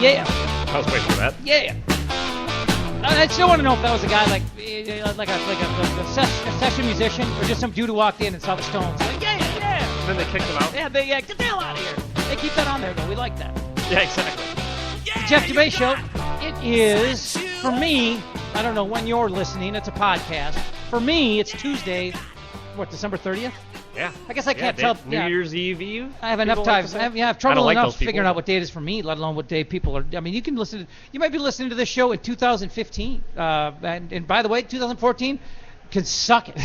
Yeah. I was waiting for that. Yeah. I still want to know if that was a guy like a session musician or just some dude who walked in and saw the Stones. Like, yeah. And then they kicked him out. Yeah, get the hell out of here. They keep that on there, though. We like that. Yeah, exactly. The Jeff Dubay Show. It is, for me, I don't know when you're listening. It's a podcast. For me, it's Tuesday, December 30th? Yeah. I guess I can't tell. New Year's Eve. I have enough time. I have trouble enough figuring out what day it is for me, let alone what day people are. I mean, you might be listening to this show in 2015. And by the way, 2014 can suck it.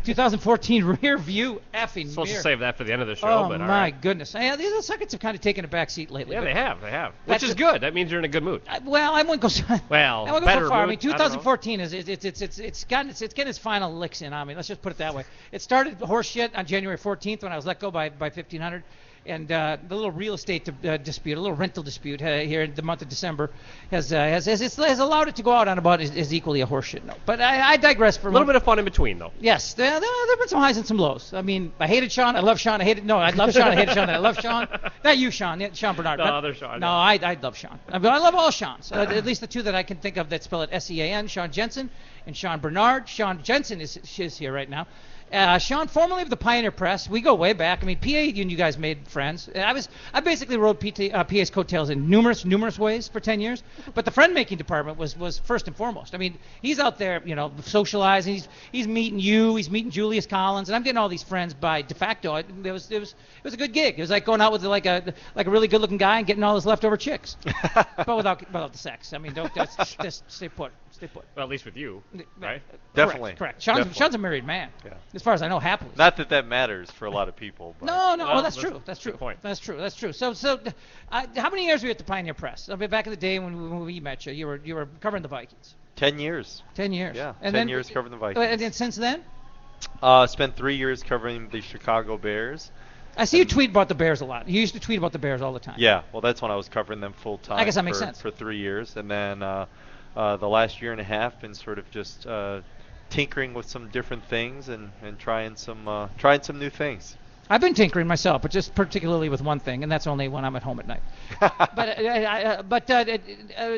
2014 rear view effing Supposed mirror. to save that for the end of the show. Oh, but my goodness. Yeah, the Suckets have kind of taken a back seat lately. Yeah, they have. Which is good. That means you're in a good mood. I wouldn't go so far. I mean, 2014 it's getting its final licks in on me. Let's just put it that way. It started horse shit on January 14th when I was let go by 1,500. And the little real estate dispute, a little rental dispute here in the month of December has allowed it to go out on about as equally a horseshit note. But I digress for a little bit of fun in between, though. Yes, there have been some highs and some lows. I mean, I hated Sean. I love Sean. I love Sean. I hated Sean. I love Sean. Not you, Sean. Sean Bernard. No, other Sean. No, I love Sean. I love all Seans. At least the two that I can think of that spell it S-E-A-N, Sean Jensen and Sean Bernard. Sean Jensen is here right now. Sean, formerly of the Pioneer Press, we go way back. I mean, PA and you guys made friends. I basically rode PA's coattails in numerous ways for 10 years. But the friend-making department was first and foremost. I mean, he's out there, socializing. He's meeting you. He's meeting Julius Collins, and I'm getting all these friends by de facto. It was a good gig. It was like going out with like a really good-looking guy and getting all his leftover chicks, but without the sex. I mean, don't just stay put. Well, at least with you, right? Definitely. Correct. Sean's a married man. Yeah. As far as I know, happily. Not that matters for a lot of people. But. No. Well, that's true. That's true. Point. That's true. So, how many years were you at the Pioneer Press? I mean, back in the day when we met you, you were covering the Vikings. 10 years. 10 years. Yeah. And 10 years covering the Vikings. And then since then? Spent 3 years covering the Chicago Bears. I see you tweet about the Bears a lot. You used to tweet about the Bears all the time. Yeah. Well, that's when I was covering them full time. I guess that makes sense. For 3 years, and then. The last year and a half been sort of just tinkering with some different things and trying some new things. I've been tinkering myself, but just particularly with one thing, and that's only when I'm at home at night.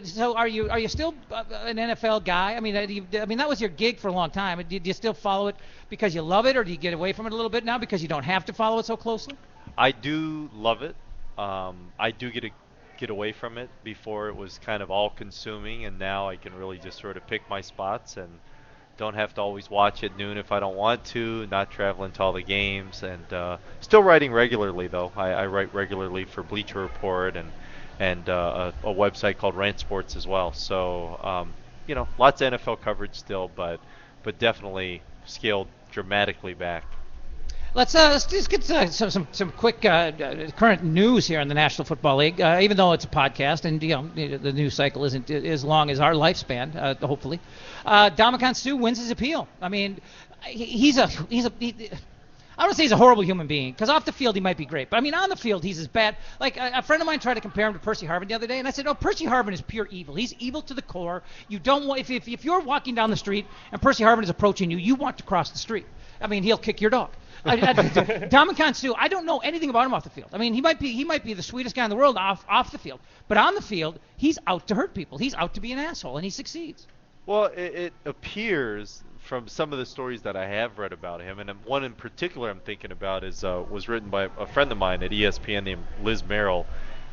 So are you still an NFL guy? I mean, that was your gig for a long time. Do you still follow it because you love it, or do you get away from it a little bit now because you don't have to follow it so closely? I do love it. I do get away from it. Before it was kind of all-consuming, and now I can really just sort of pick my spots and don't have to always watch at noon if I don't want to, not traveling to all the games, and still writing regularly, though. I write regularly for Bleacher Report and a website called Rant Sports as well. So, lots of NFL coverage still, but definitely scaled dramatically back. Let's just get some quick current news here in the National Football League. Even though it's a podcast, and the news cycle isn't as long as our lifespan, hopefully. Ndamukong Suh wins his appeal. I mean, he's I don't say he's a horrible human being, because off the field he might be great, but I mean on the field he's as bad. Like a friend of mine tried to compare him to Percy Harvin the other day, and I said, Percy Harvin is pure evil. He's evil to the core. You don't want if you're walking down the street and Percy Harvin is approaching you, you want to cross the street. I mean, he'll kick your dog. Ndamukong Suh, I don't know anything about him off the field. I mean, he might be the sweetest guy in the world off the field, but on the field, he's out to hurt people. He's out to be an asshole, and he succeeds. Well, it appears from some of the stories that I have read about him, and one in particular I'm thinking about was written by a friend of mine at ESPN named Liz Merrill,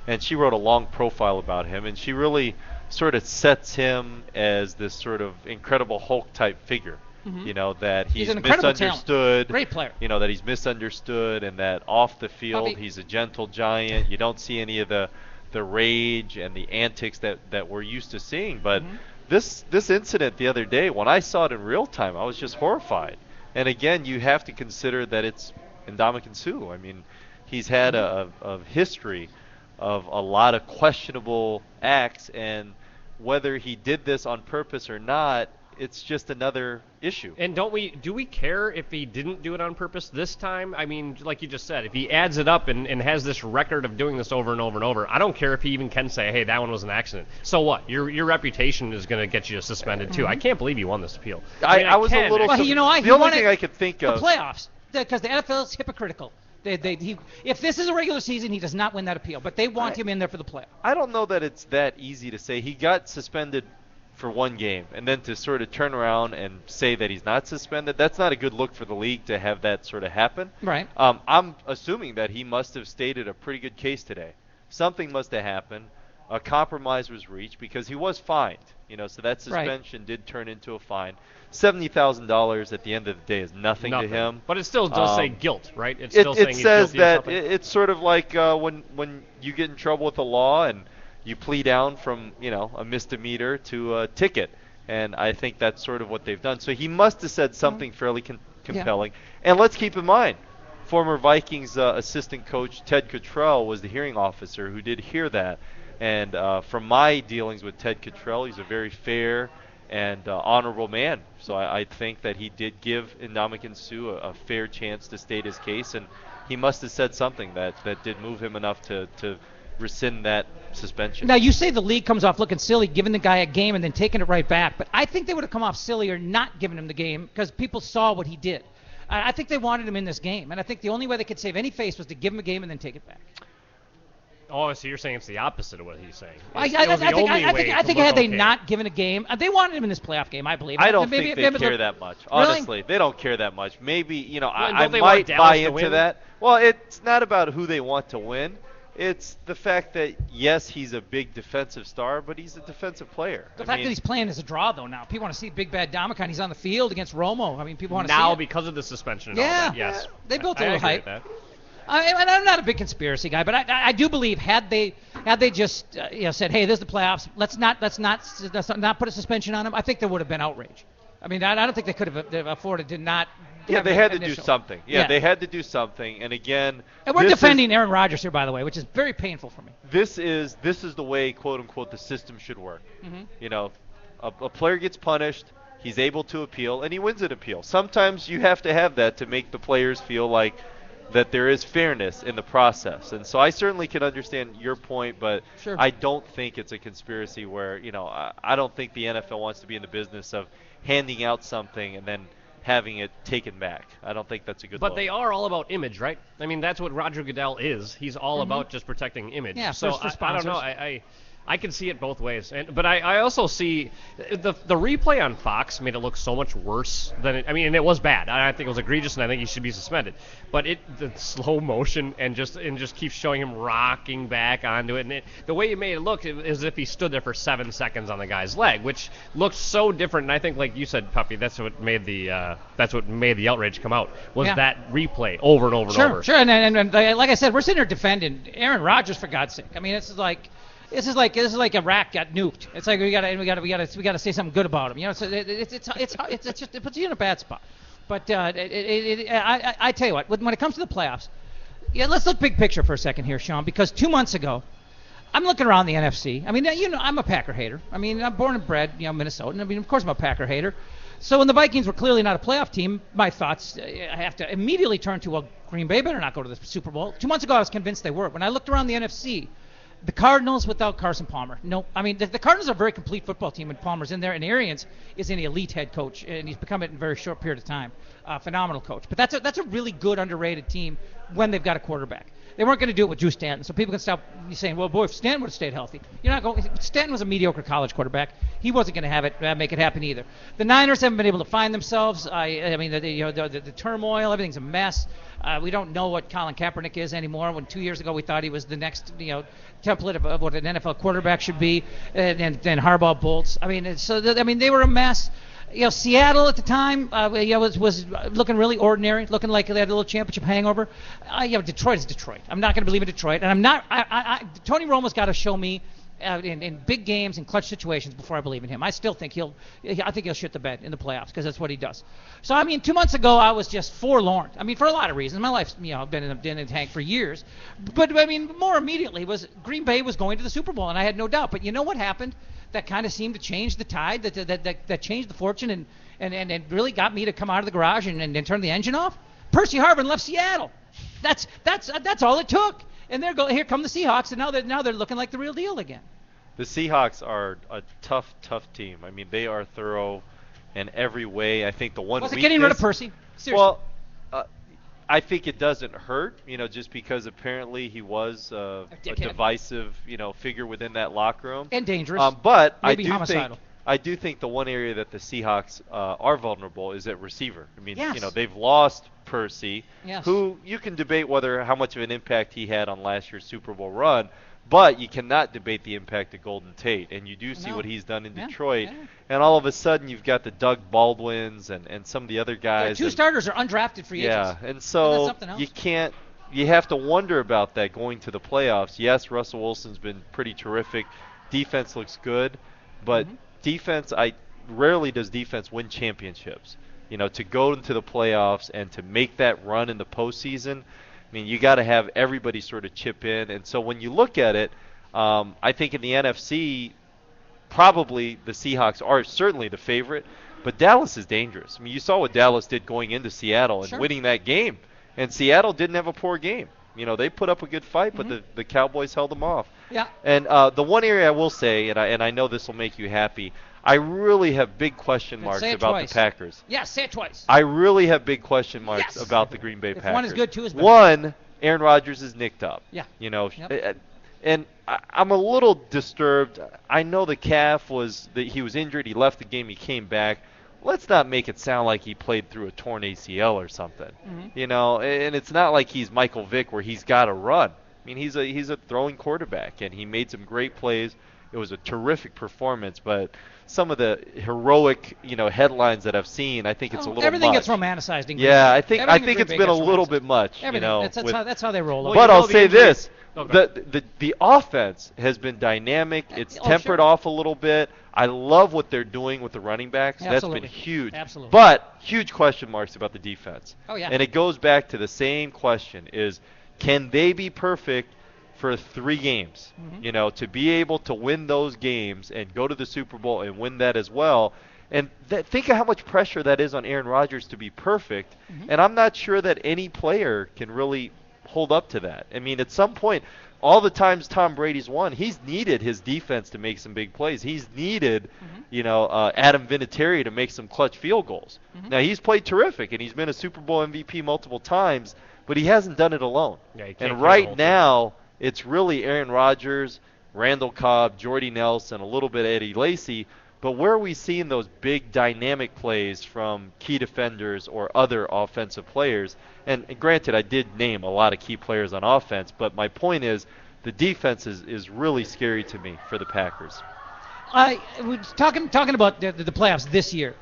and she wrote a long profile about him, and she really sort of sets him as this sort of Incredible Hulk type figure. Mm-hmm. That he's an incredible misunderstood. Talent. Great player. That he's misunderstood, and that off the field he's a gentle giant. You don't see any of the rage and the antics that we're used to seeing. But this incident the other day, when I saw it in real time, I was just horrified. And again, you have to consider that it's Ndamukong Suh. I mean, he's had a history of a lot of questionable acts, and whether he did this on purpose or not, it's just another issue. And do we care if he didn't do it on purpose this time? I mean, like you just said, if he adds it up and has this record of doing this over and over and over, I don't care if he even can say, hey, that one was an accident. So what? Your reputation is going to get you suspended too. I can't believe you won this appeal. I was a little... Well, the only thing I could think the of... playoffs, because the NFL is hypocritical. If this is a regular season, he does not win that appeal. But they want him in there for the playoff. I don't know that it's that easy to say. He got suspended for one game, and then to sort of turn around and say that he's not suspended, that's not a good look for the league to have that sort of happen. Right. I'm assuming that he must have stated a pretty good case today. Something must have happened. A compromise was reached because he was fined. So that suspension did turn into a fine. $70,000 at the end of the day is nothing to him. But it still does say guilt, right? It's still saying it he's says guilty that of something. it's sort of like when you get in trouble with the law and you plead down from a misdemeanor to a ticket, and I think that's sort of what they've done. So he must have said something fairly compelling. Yeah. And let's keep in mind, former Vikings assistant coach Ted Cottrell was the hearing officer who did hear that. And from my dealings with Ted Cottrell, he's a very fair and honorable man. So I think that he did give Ndamukong Suh a fair chance to state his case, and he must have said something that did move him enough to rescind that suspension. Now, you say the league comes off looking silly, giving the guy a game and then taking it right back, but I think they would have come off sillier not giving him the game because people saw what he did. I think they wanted him in this game, and I think the only way they could save any face was to give him a game and then take it back. Oh, so you're saying it's the opposite of what he's saying. I think had they not given a game, they wanted him in this playoff game, I believe. I don't think they care that much. Honestly, really? they don't care that much. Maybe, I might buy into that. Well, it's not about who they want to win. It's the fact that, yes, he's a big defensive star, but he's a defensive player. The fact that he's playing is a draw, though, now. People want to see Big Bad Ndamukong. He's on the field against Romo. I mean, people want to see now it. Because of the suspension and all that, yes. They built a little hype. That. I'm not a big conspiracy guy, but I do believe had they just said, hey, this is the playoffs, let's not put a suspension on him, I think there would have been outrage. I mean, I don't think they could have afforded to not. Yeah, they had to do something. Yeah, they had to do something. And again, and we're defending Aaron Rodgers here, by the way, which is very painful for me. This is the way, quote unquote, the system should work. Mm-hmm. A player gets punished, he's able to appeal, and he wins an appeal. Sometimes you have to have that to make the players feel like that there is fairness in the process. And so I certainly can understand your point, but sure. I don't think it's a conspiracy where, I don't think the NFL wants to be in the business of handing out something and then having it taken back. I don't think that's a good But look. they are all about image, right? I mean, that's what Roger Goodell is. He's all about just protecting image. Yeah, so for I don't know. I can see it both ways, but I also see the replay on Fox made it look so much worse than it. I mean, and it was bad. I think it was egregious, and I think he should be suspended. But the slow motion and just keeps showing him rocking back onto it, and the way it made it look is as if he stood there for 7 seconds on the guy's leg, which looked so different. And I think, like you said, Puffy, that's what made the outrage come out was that replay over and over and over. Sure, and like I said, we're sitting here defending Aaron Rodgers for God's sake. I mean, this is like Iraq got nuked. It's like we gotta say something good about him. So it puts you in a bad spot. But I tell you what, when it comes to the playoffs, let's look big picture for a second here, Sean. Because 2 months ago, I'm looking around the NFC. I mean, I'm a Packer hater. I mean, I'm born and bred, Minnesotan. I mean, of course I'm a Packer hater. So when the Vikings were clearly not a playoff team, my thoughts, I have to immediately turn to, well, Green Bay better not go to the Super Bowl. 2 months ago, I was convinced they were. When I looked around the NFC. The Cardinals without Carson Palmer. No, I mean, the Cardinals are a very complete football team when Palmer's in there, and Arians is an elite head coach, and he's become it in a very short period of time. Phenomenal coach. But that's a really good, underrated team when they've got a quarterback. They weren't going to do it with Drew Stanton, so people can stop saying, well, boy, if Stanton would have stayed healthy. You're not going. Stanton was a mediocre college quarterback. He wasn't going to have it make it happen either. The Niners haven't been able to find themselves. I mean, the turmoil, everything's a mess. We don't know what Colin Kaepernick is anymore. When 2 years ago we thought he was the next, template of what an NFL quarterback should be, and then Harbaugh bolts. I mean, they were a mess. Seattle at the time, was looking really ordinary, looking like they had a little championship hangover. Detroit is Detroit. I'm not going to believe in Detroit, and I'm not. Tony Romo's got to show me in big games and clutch situations before I believe in him. I still think he'll shit the bed in the playoffs because that's what he does. So I mean, 2 months ago I was just forlorn. I mean, for a lot of reasons. My life's been in the tank for years, but I mean, more immediately was Green Bay was going to the Super Bowl, and I had no doubt. But you know what happened? That kind of seemed to change the tide, that changed the fortune, and really got me to come out of the garage and turn the engine off. Percy Harvin left Seattle. That's all it took. And here come the Seahawks, and now they're looking like the real deal again. The Seahawks are a tough team. I mean, they are thorough in every way. I think the one was it getting rid of Percy? Seriously. Well, I think it doesn't hurt, just because apparently he was a divisive, figure within that locker room. And dangerous. But Maybe homicidal. I do think the one area that the Seahawks are vulnerable is at receiver. I mean, yes. They've lost Percy, yes. who you can debate how much of an impact he had on last year's Super Bowl run, but you cannot debate the impact of Golden Tate. And you do see what he's done in Detroit. Yeah. And all of a sudden you've got the Doug Baldwins and some of the other guys. Two starters are undrafted free agents. Yeah, and so you have to wonder about that going to the playoffs. Yes, Russell Wilson's been pretty terrific. Defense looks good, but rarely does defense win championships. To go into the playoffs and to make that run in the postseason, I mean, you got to have everybody sort of chip in. And so when you look at it, I think in the NFC, probably the Seahawks are certainly the favorite, but Dallas is dangerous. I mean, you saw what Dallas did going into Seattle and winning that game. And Seattle didn't have a poor game. They put up a good fight, but the Cowboys held them off. Yeah. And the one area I will say, and I know this will make you happy, I really have big question marks about the Packers. Yeah, say it twice. I really have big question marks about the Green Bay Packers. One is good, two is bad. One, Aaron Rodgers is nicked up. Yeah. And I'm a little disturbed. I know the calf he was injured. He left the game. He came back. Let's not make it sound like he played through a torn ACL or something. And it's not like he's Michael Vick where he's got to run. I mean, he's a throwing quarterback, and he made some great plays. It was a terrific performance, but some of the heroic, headlines that I've seen, I think it's a little everything much. gets romanticized in Green Bay. I think it's been a little bit much. That's how they roll. But I'll say this: the offense has been dynamic. It's tempered off a little bit. I love what they're doing with the running backs. Absolutely. That's been huge. Absolutely. But huge question marks about the defense. Oh yeah. And it goes back to the same question: can they be perfect for 3 games? To be able to win those games and go to the Super Bowl and win that as well. And think of how much pressure that is on Aaron Rodgers to be perfect. And I'm not sure that any player can really hold up to that. I mean, at some point, all the times Tom Brady's won, he's needed his defense to make some big plays. He's needed, Adam Vinatieri to make some clutch field goals. Now, he's played terrific, and he's been a Super Bowl MVP multiple times, but he hasn't done it alone. Yeah, and right now, it's really Aaron Rodgers, Randall Cobb, Jordy Nelson, a little bit Eddie Lacy. But where are we seeing those big dynamic plays from key defenders or other offensive players? And granted, I did name a lot of key players on offense, but my point is the defense is really scary to me for the Packers. We're talking about the playoffs this year.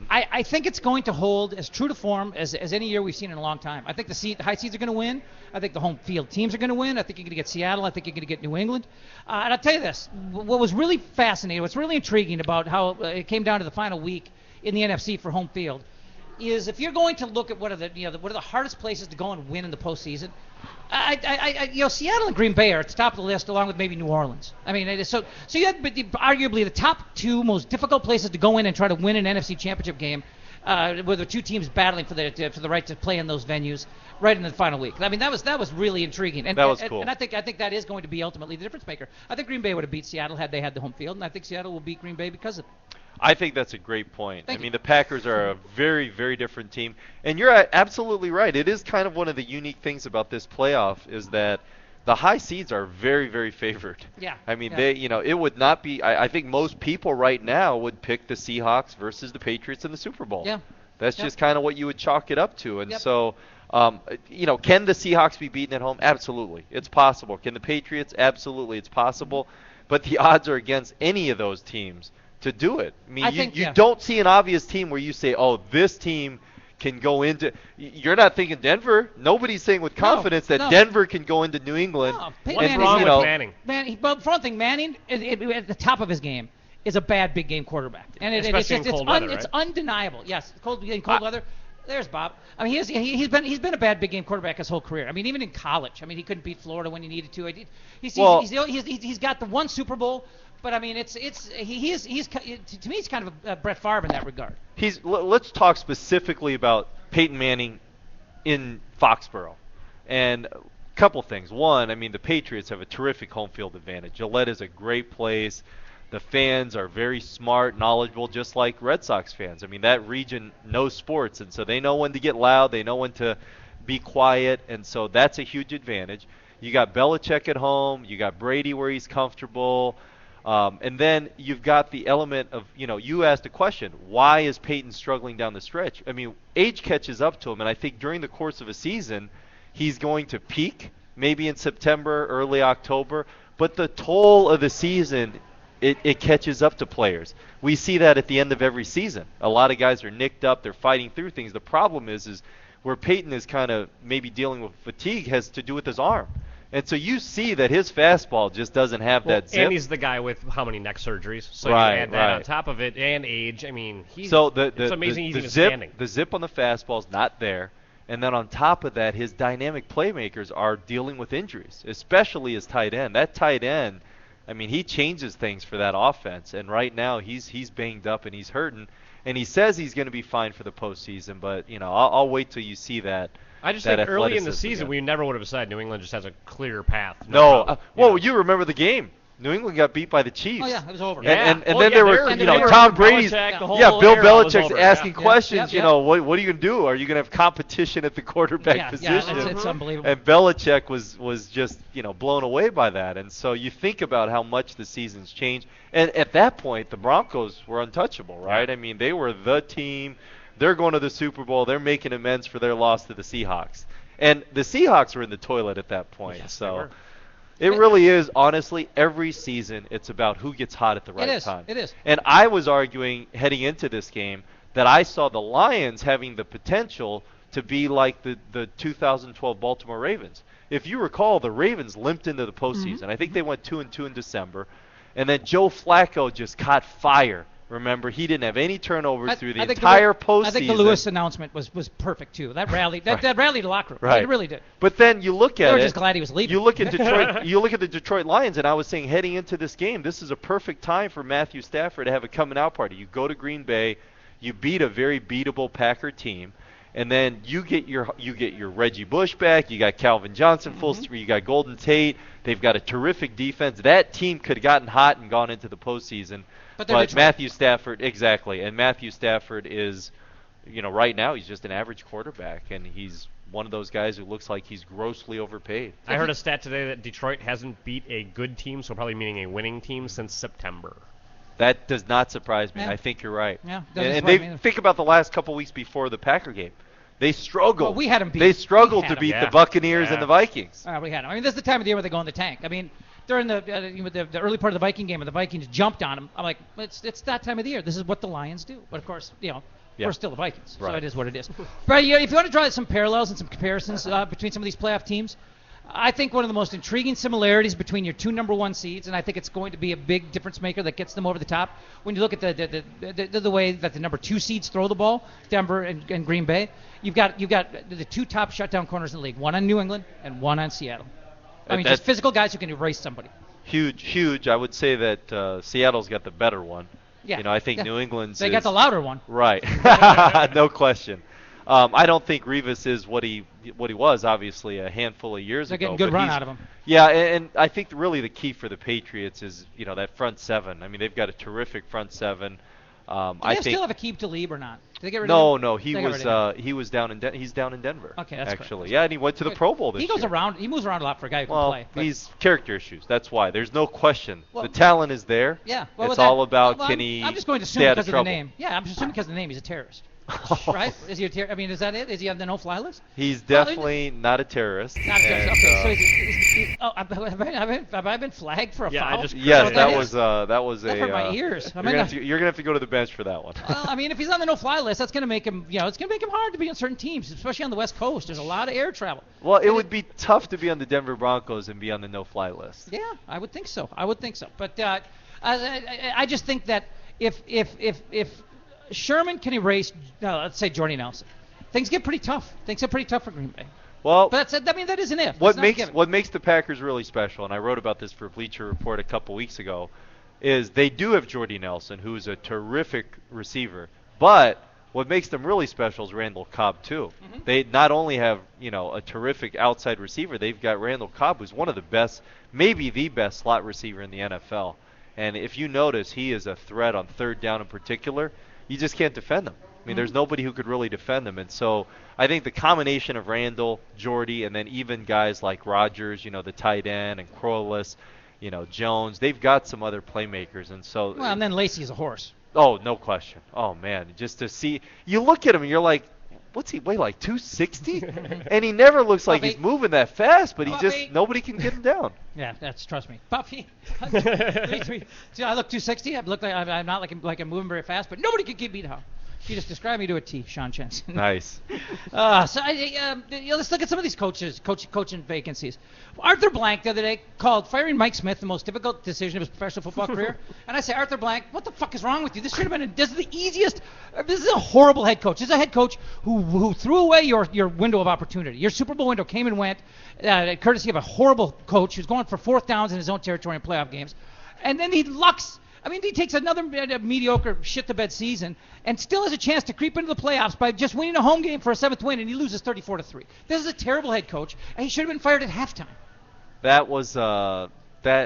I think it's going to hold as true to form as any year we've seen in a long time. I think the high seeds are going to win. I think the home field teams are going to win. I think you're going to get Seattle. I think you're going to get New England. And I'll tell you this, what was really fascinating, what's really intriguing about how it came down to the final week in the NFC for home field is if you're going to look at what are the hardest places to go and win in the postseason, Seattle and Green Bay are at the top of the list, along with maybe New Orleans. I mean, so you had arguably the top 2 most difficult places to go in and try to win an NFC Championship game, with the 2 teams battling for the right to play in those venues right in the final week. I mean, that was really intriguing. And that was cool. And I think that is going to be ultimately the difference maker. I think Green Bay would have beat Seattle had they had the home field, and I think Seattle will beat Green Bay because of it. I think that's a great point. I mean, the Packers are a very, very different team. And you're absolutely right. It is kind of one of the unique things about this playoff is that the high seeds are very, very favored. Yeah. I mean, it would not be – I think most people right now would pick the Seahawks versus the Patriots in the Super Bowl. Yeah. That's just kind of what you would chalk it up to. And so, can the Seahawks be beaten at home? Absolutely. It's possible. Can the Patriots? Absolutely. It's possible. But the odds are against any of those teams to do it. I mean, you don't see an obvious team where you say, oh, this team can go into – you're not thinking Denver. Nobody's saying with confidence that Denver can go into New England. What's wrong with Manning? But for one thing, Manning, at the top of his game, is a bad big game quarterback. And especially in cold weather, it's undeniable. Yes, cold weather. There's Bob. I mean, he's been a bad big game quarterback his whole career. I mean, even in college. I mean, he couldn't beat Florida when he needed to. He's got the one Super Bowl. But I mean, he's to me, he's kind of a Brett Favre in that regard. Let's talk specifically about Peyton Manning in Foxborough, and a couple things. One, I mean, the Patriots have a terrific home field advantage. Gillette is a great place. The fans are very smart, knowledgeable, just like Red Sox fans. I mean, that region knows sports, and so they know when to get loud. They know when to be quiet, and so that's a huge advantage. You got Belichick at home. You got Brady where he's comfortable. And then you've got the element of, you asked a question, why is Peyton struggling down the stretch? I mean, age catches up to him, and I think during the course of a season, he's going to peak, maybe in September, early October, but the toll of the season, it catches up to players. We see that at the end of every season. A lot of guys are nicked up, they're fighting through things. The problem is where Peyton is kind of maybe dealing with fatigue has to do with his arm. And so you see that his fastball just doesn't have that zip. And he's the guy with how many neck surgeries. So you add that on top of it, and age. I mean, it's amazing he's even standing. The zip on the fastball is not there. And then on top of that, his dynamic playmakers are dealing with injuries, especially his tight end. That tight end, I mean, he changes things for that offense. And right now he's banged up and he's hurting. And he says he's going to be fine for the postseason, but, I'll wait till you see that. I just think early in the season we never would have said New England just has a clear path. You remember the game. New England got beat by the Chiefs. Oh, yeah, it was over. And then there were, Tom Brady's, Bill Belichick's asking questions, what are you going to do? Are you going to have competition at the quarterback position? Yeah, it's unbelievable. And Belichick was just, blown away by that. And so you think about how much the season's changed. And at that point, the Broncos were untouchable, right? I mean, they were the team. They're going to the Super Bowl. They're making amends for their loss to the Seahawks. And the Seahawks were in the toilet at that point. Yes, so it really is, honestly, every season it's about who gets hot at the right time. It is. And I was arguing heading into this game that I saw the Lions having the potential to be like the 2012 Baltimore Ravens. If you recall, the Ravens limped into the postseason. Mm-hmm. I think they went 2-2 in December. And then Joe Flacco just caught fire. Remember, he didn't have any turnovers through the entire postseason. I think the Lewis announcement was perfect, too. That rallied that rallied the locker room. Right. It really did. But then you look at they were just glad he was leaving. You look at Detroit. You look at the Detroit Lions, and I was saying heading into this game, this is a perfect time for Matthew Stafford to have a coming-out party. You go to Green Bay, you beat a very beatable Packer team, and then you get your Reggie Bush back. You got Calvin Johnson full stream. You got Golden Tate. They've got a terrific defense. That team could have gotten hot and gone into the postseason. But Matthew Stafford, exactly. And Matthew Stafford is, right now he's just an average quarterback, and he's one of those guys who looks like he's grossly overpaid. I heard a stat today that Detroit hasn't beat a good team, so probably meaning a winning team, since September. That does not surprise me. Yeah. I think you're right. Yeah, and think about the last couple weeks before the Packer game. They struggled. Well, we had them beat. They struggled to beat the Buccaneers and the Vikings. We had them. I mean, this is the time of the year where they go in the tank. I mean, during the early part of the Viking game, when the Vikings jumped on them, I'm like, it's that time of the year. This is what the Lions do. But of course, we're still the Vikings, so it is what it is. But if you want to draw some parallels and some comparisons between some of these playoff teams, I think one of the most intriguing similarities between your two number one seeds, and I think it's going to be a big difference maker that gets them over the top. When you look at the way that the number two seeds throw the ball, Denver and Green Bay, you've got the two top shutdown corners in the league, one on New England and one on Seattle. I mean, just physical guys who can erase somebody. Huge. I would say that Seattle's got the better one. Yeah. I think New England's They got the louder one. Right. No question. I don't think Revis is what he was, obviously, a handful of years ago. They're getting good run out of him. Yeah, and I think really the key for the Patriots is, that front seven. I mean, they've got a terrific front seven. Do they still have a Aqib Talib or not? Did they get rid of him? No, he's down in Denver. Okay, that's actually. Correct. Yeah, and he went to the Pro Bowl this year. He moves around a lot for a guy who can play. Well, he's character issues. That's why. There's no question. The talent is there. Yeah. It's all about can he I'm just going to assume because of the name. Yeah, I'm just assuming because of the name he's a terrorist. Right? Is he I mean, is that it? Is he on the no-fly list? He's definitely not a terrorist. Not a terrorist. Okay, so have I been flagged for a foul? Yes, that was that hurt my ears. You're gonna have to go to the bench for that one. Well, I mean, if he's on the no-fly list, that's gonna make him. It's gonna make him hard to be on certain teams, especially on the West Coast. There's a lot of air travel. Well, it would be tough to be on the Denver Broncos and be on the no-fly list. Yeah, I would think so. But I just think that if Sherman can erase, let's say Jordy Nelson, things get pretty tough. Things get pretty tough for Green Bay. Well, but that is an if. What makes the Packers really special, and I wrote about this for Bleacher Report a couple weeks ago, is they do have Jordy Nelson, who's a terrific receiver. But what makes them really special is Randall Cobb too. Mm-hmm. They not only have a terrific outside receiver, they've got Randall Cobb, who's one of the best, maybe the best slot receiver in the NFL. And if you notice, he is a threat on third down in particular. You just can't defend him. I mean, there's nobody who could really defend him. And so I think the combination of Randall, Jordy, and then even guys like Rodgers, the tight end, and Corliss, Jones, they've got some other playmakers. And so. Well, and then Lacey is a horse. Oh, no question. Oh, man. Just to see. You look at him and you're like, what's he weigh, like 260? And he never looks like he's moving that fast, but nobody can get him down. Yeah, trust me. Puffy. See, I look 260. I look like I'm not like I'm moving very fast, but nobody can keep me down. You just described me to a T, Sean Jensen. Nice. Let's look at some of these coaching vacancies. Arthur Blank the other day called firing Mike Smith the most difficult decision of his professional football career. And I say, Arthur Blank, what the fuck is wrong with you? This should have been this is the easiest. This is a horrible head coach. This is a head coach who threw away your window of opportunity. Your Super Bowl window came and went, courtesy of a horrible coach who's going for fourth downs in his own territory in playoff games. And then he lucks. I mean, he takes another mediocre shit-to-bed season and still has a chance to creep into the playoffs by just winning a home game for a 7th win, and he loses 34-3. This is a terrible head coach, and he should have been fired at halftime. That was that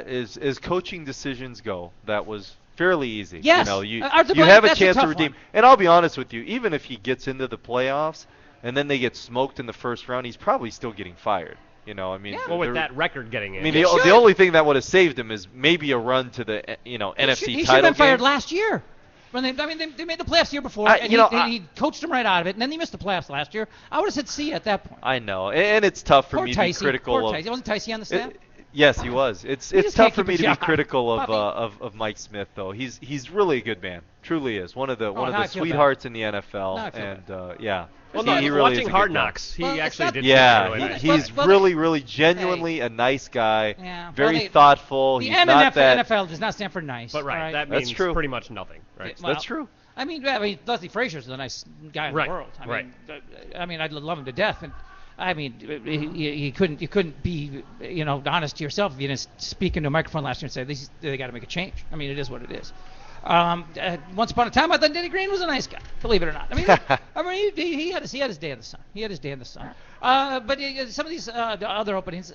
is as coaching decisions go. That was fairly easy. Yes. You have a chance to redeem. And I'll be honest with you, even if he gets into the playoffs and then they get smoked in the first round, he's probably still getting fired. Well, with that record getting in. I mean, the only thing that would have saved him is maybe a run to the NFC title game. He should have been fired last year. When they made the playoffs the year before, and he coached them right out of it, and then he missed the playoffs last year. I would have said see at that point. I know, and it's tough for me to be critical of. Wasn't Ticey on the staff? Yes, he was. It's tough for me to be critical of Mike Smith, though. He's really a good man. Truly is one of the sweethearts in the NFL, and yeah. Well, he really watching Hard Knocks, he actually did. Yeah, he's really genuinely a nice guy. Yeah. Very thoughtful. The he's not that. NFL does not stand for nice. But that means pretty much nothing, right? That's true. I mean, Leslie Frazier's the nice guy in the world. I mean, I'd love him to death, and I mean, you couldn't be honest to yourself if you didn't speak into a microphone last year and say they got to make a change. I mean, it is what it is. Once upon a time, I thought Denny Green was a nice guy. Believe it or not. I mean, he had his day in the sun. He had his day in the sun. But some of these other openings,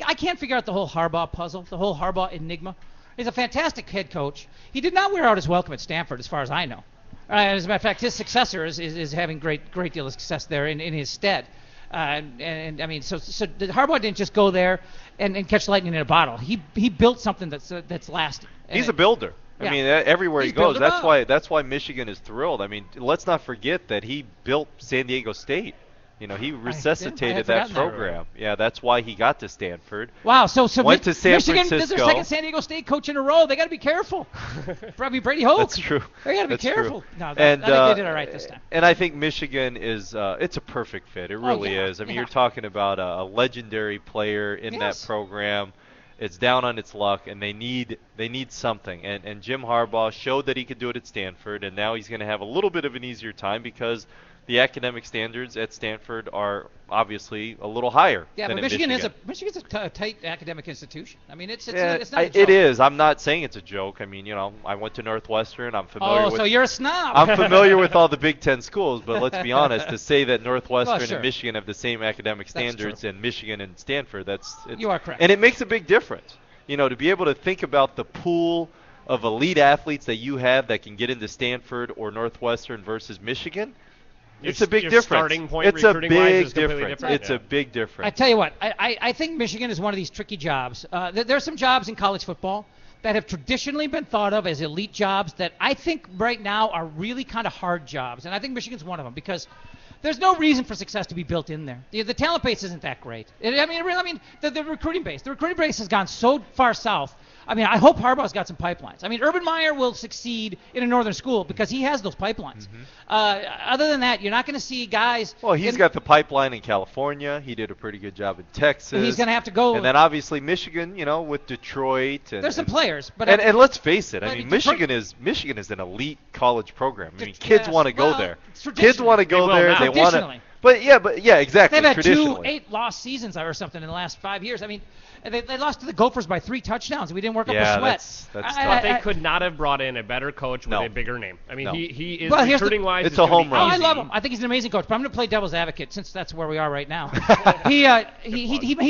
I can't figure out the whole Harbaugh puzzle, the whole Harbaugh enigma. He's a fantastic head coach. He did not wear out his welcome at Stanford, as far as I know. As a matter of fact, his successor is having great deal of success there in his stead. And I mean, so Harbaugh didn't just go there and catch lightning in a bottle. He built something that's lasting. He's a builder. I mean, everywhere he goes, that's why Michigan is thrilled. I mean, let's not forget that he built San Diego State. He resuscitated that program. Yeah, that's why he got to Stanford. Wow, so went to San Michigan, Francisco. This is their second San Diego State coach in a row. They got to be careful. Probably Brady Hoke. That's true. They got to be careful. True. No, I think they did it right this time. And I think Michigan is it's a perfect fit. It really is. I mean, you're talking about a legendary player in that program. It's down on its luck, and they need something. And Jim Harbaugh showed that he could do it at Stanford, and now he's going to have a little bit of an easier time because the academic standards at Stanford are obviously a little higher. Yeah, than but Michigan's a tight academic institution. I mean, it's not a joke. It is. I'm not saying it's a joke. I mean, I went to Northwestern. I'm familiar with. Oh, so you're a snob. I'm familiar with all the Big Ten schools, but let's be honest. To say that Northwestern and Michigan have the same academic standards, and Michigan and Stanford, you are correct. And it makes a big difference. To be able to think about the pool of elite athletes that you have that can get into Stanford or Northwestern versus Michigan. It's a big difference. Starting point it's a big difference. It's a big difference. I tell you what, I think Michigan is one of these tricky jobs. There are some jobs in college football that have traditionally been thought of as elite jobs that I think right now are really kind of hard jobs, and I think Michigan's one of them because there's no reason for success to be built in there. The talent base isn't that great. The recruiting base. The recruiting base has gone so far south. I mean, I hope Harbaugh's got some pipelines. I mean, Urban Meyer will succeed in a northern school because he has those pipelines. Other than that, you're not going to see guys. Well, he's got the pipeline in California. He did a pretty good job in Texas. He's going to have to go. And then obviously Michigan, with Detroit. And, there's some players, but and let's face it. I mean, Michigan is an elite college program. I mean, kids want to go there. Kids want to go there. But yeah, exactly. They've had 2 traditionally. 8-loss seasons or something in the last 5 years. I mean, they lost to the Gophers by 3 touchdowns. We didn't work up a sweat. That's But tough. they could not have brought in a better coach with No. a bigger name. I mean, No. he is Well, recruiting-wise. It's a home run. I Easy. love him. I think he's an amazing coach. But I'm going to play devil's advocate since that's where we are right now. he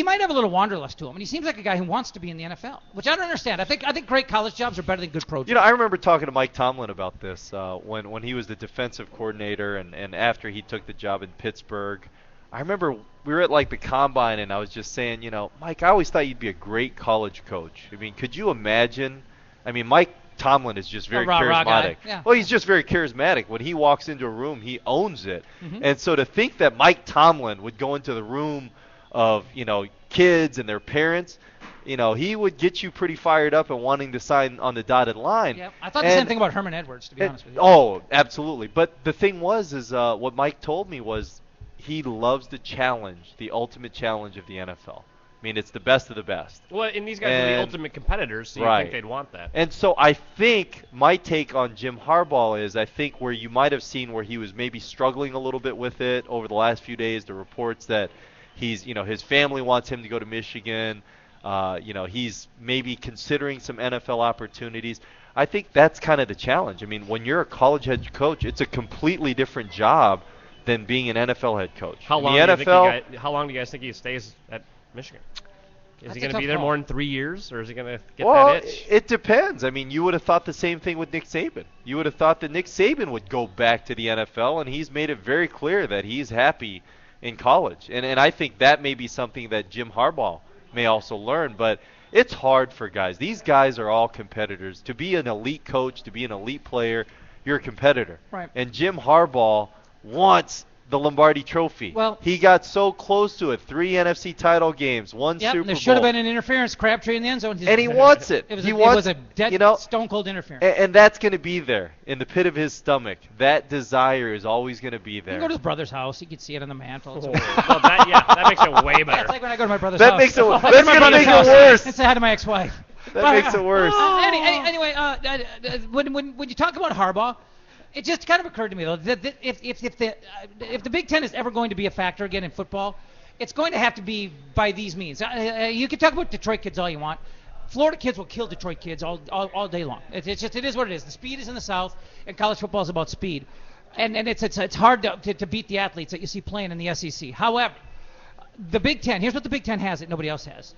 might have a little wanderlust to him, and he seems like a guy who wants to be in the NFL, which I don't understand. I think great college jobs are better than good pro jobs. I remember talking to Mike Tomlin about this when he was the defensive coordinator and after he took the job in Pittsburgh. I remember we were at like the combine and I was just saying, Mike, I always thought you'd be a great college coach. I mean, could you imagine? I mean, Mike Tomlin is just very rah-rah guy. charismatic. Yeah. Well, he's just very charismatic. When he walks into a room, he owns it. Mm-hmm. And so to think that Mike Tomlin would go into the room of, kids and their parents, he would get you pretty fired up and wanting to sign on the dotted line. Yep. I thought the same thing about Herman Edwards, to be honest with you. Oh, absolutely. But the thing was, what Mike told me was he loves the challenge, the ultimate challenge of the NFL. I mean, it's the best of the best. Well, and these guys are the ultimate competitors, so you Right. think they'd want that. And so I think my take on Jim Harbaugh is I think where you might have seen where he was maybe struggling a little bit with it over the last few days, the reports that he's, his family wants him to go to Michigan. He's maybe considering some NFL opportunities. I think that's kind of the challenge. I mean, when you're a college head coach, it's a completely different job than being an NFL head coach. How long, how long do you guys think he stays at Michigan? Is he going to be there more than 3 years, or is he going to get that itch? It depends. I mean, you would have thought the same thing with Nick Saban. You would have thought that Nick Saban would go back to the NFL, and he's made it very clear that he's happy in college. And I think that may be something that Jim Harbaugh may also learn. But it's hard for guys. These guys are all competitors. To be an elite coach, to be an elite player, you're a competitor. Right. And Jim Harbaugh wants the Lombardi Trophy. Well, he got so close to it. 3 NFC title games, 1 yep, Super Bowl. there should have been an interference Crabtree in the end zone. And he wants it. It He was wants, a dead, stone cold interference. And that's going to be there in the pit of his stomach. That desire is always going to be there. You can go to his brother's house. You can see it on the mantle. Well, that makes it way better. It's like when I go to my brother's That house. makes it. I go That's to my going to brother's make it house worse. and say hi to my ex-wife. That makes it worse. Anyway, when you talk about Harbaugh, it just kind of occurred to me though that if the Big Ten is ever going to be a factor again in football, it's going to have to be by these means. You can talk about Detroit kids all you want. Florida kids will kill Detroit kids all day long. It is what it is. The speed is in the South, and college football is about speed, and it's hard to beat the athletes that you see playing in the SEC. However, the Big Ten, here's what the Big Ten has that nobody else has.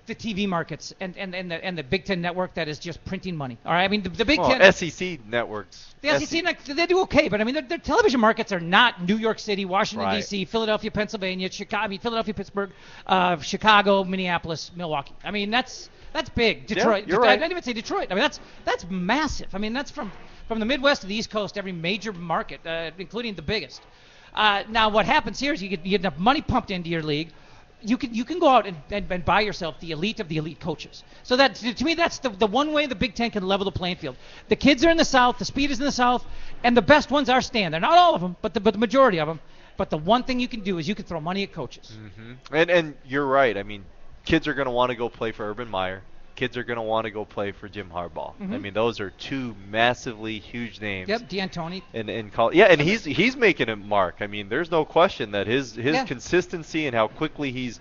The TV markets and the Big Ten network that is just printing money. All right, I mean the Big Ten. SEC networks. The SEC they do okay, but I mean their television markets are not New York City, Washington D.C., Philadelphia, Pennsylvania, Philadelphia, Pittsburgh, Chicago, Minneapolis, Milwaukee. I mean that's big. Detroit. Yeah, you're right. I didn't even say Detroit. I mean that's massive. I mean that's from the Midwest to the East Coast, every major market, including the biggest. Now what happens here is you get enough money pumped into your league. You can go out and buy yourself the elite of the elite coaches. So that to me that's the one way the Big Ten can level the playing field. The kids are in the South, the speed is in the South, and the best ones are staying there. Not all of them, but the majority of them. But the one thing you can do is you can throw money at coaches. Mm-hmm. And you're right. I mean, kids are going to want to go play for Urban Meyer. Kids are going to want to go play for Jim Harbaugh. Mm-hmm. I mean, those are 2 massively huge names. Yep, D'Antoni. In college. Yeah, and he's making a mark. I mean, there's no question that his consistency and how quickly he's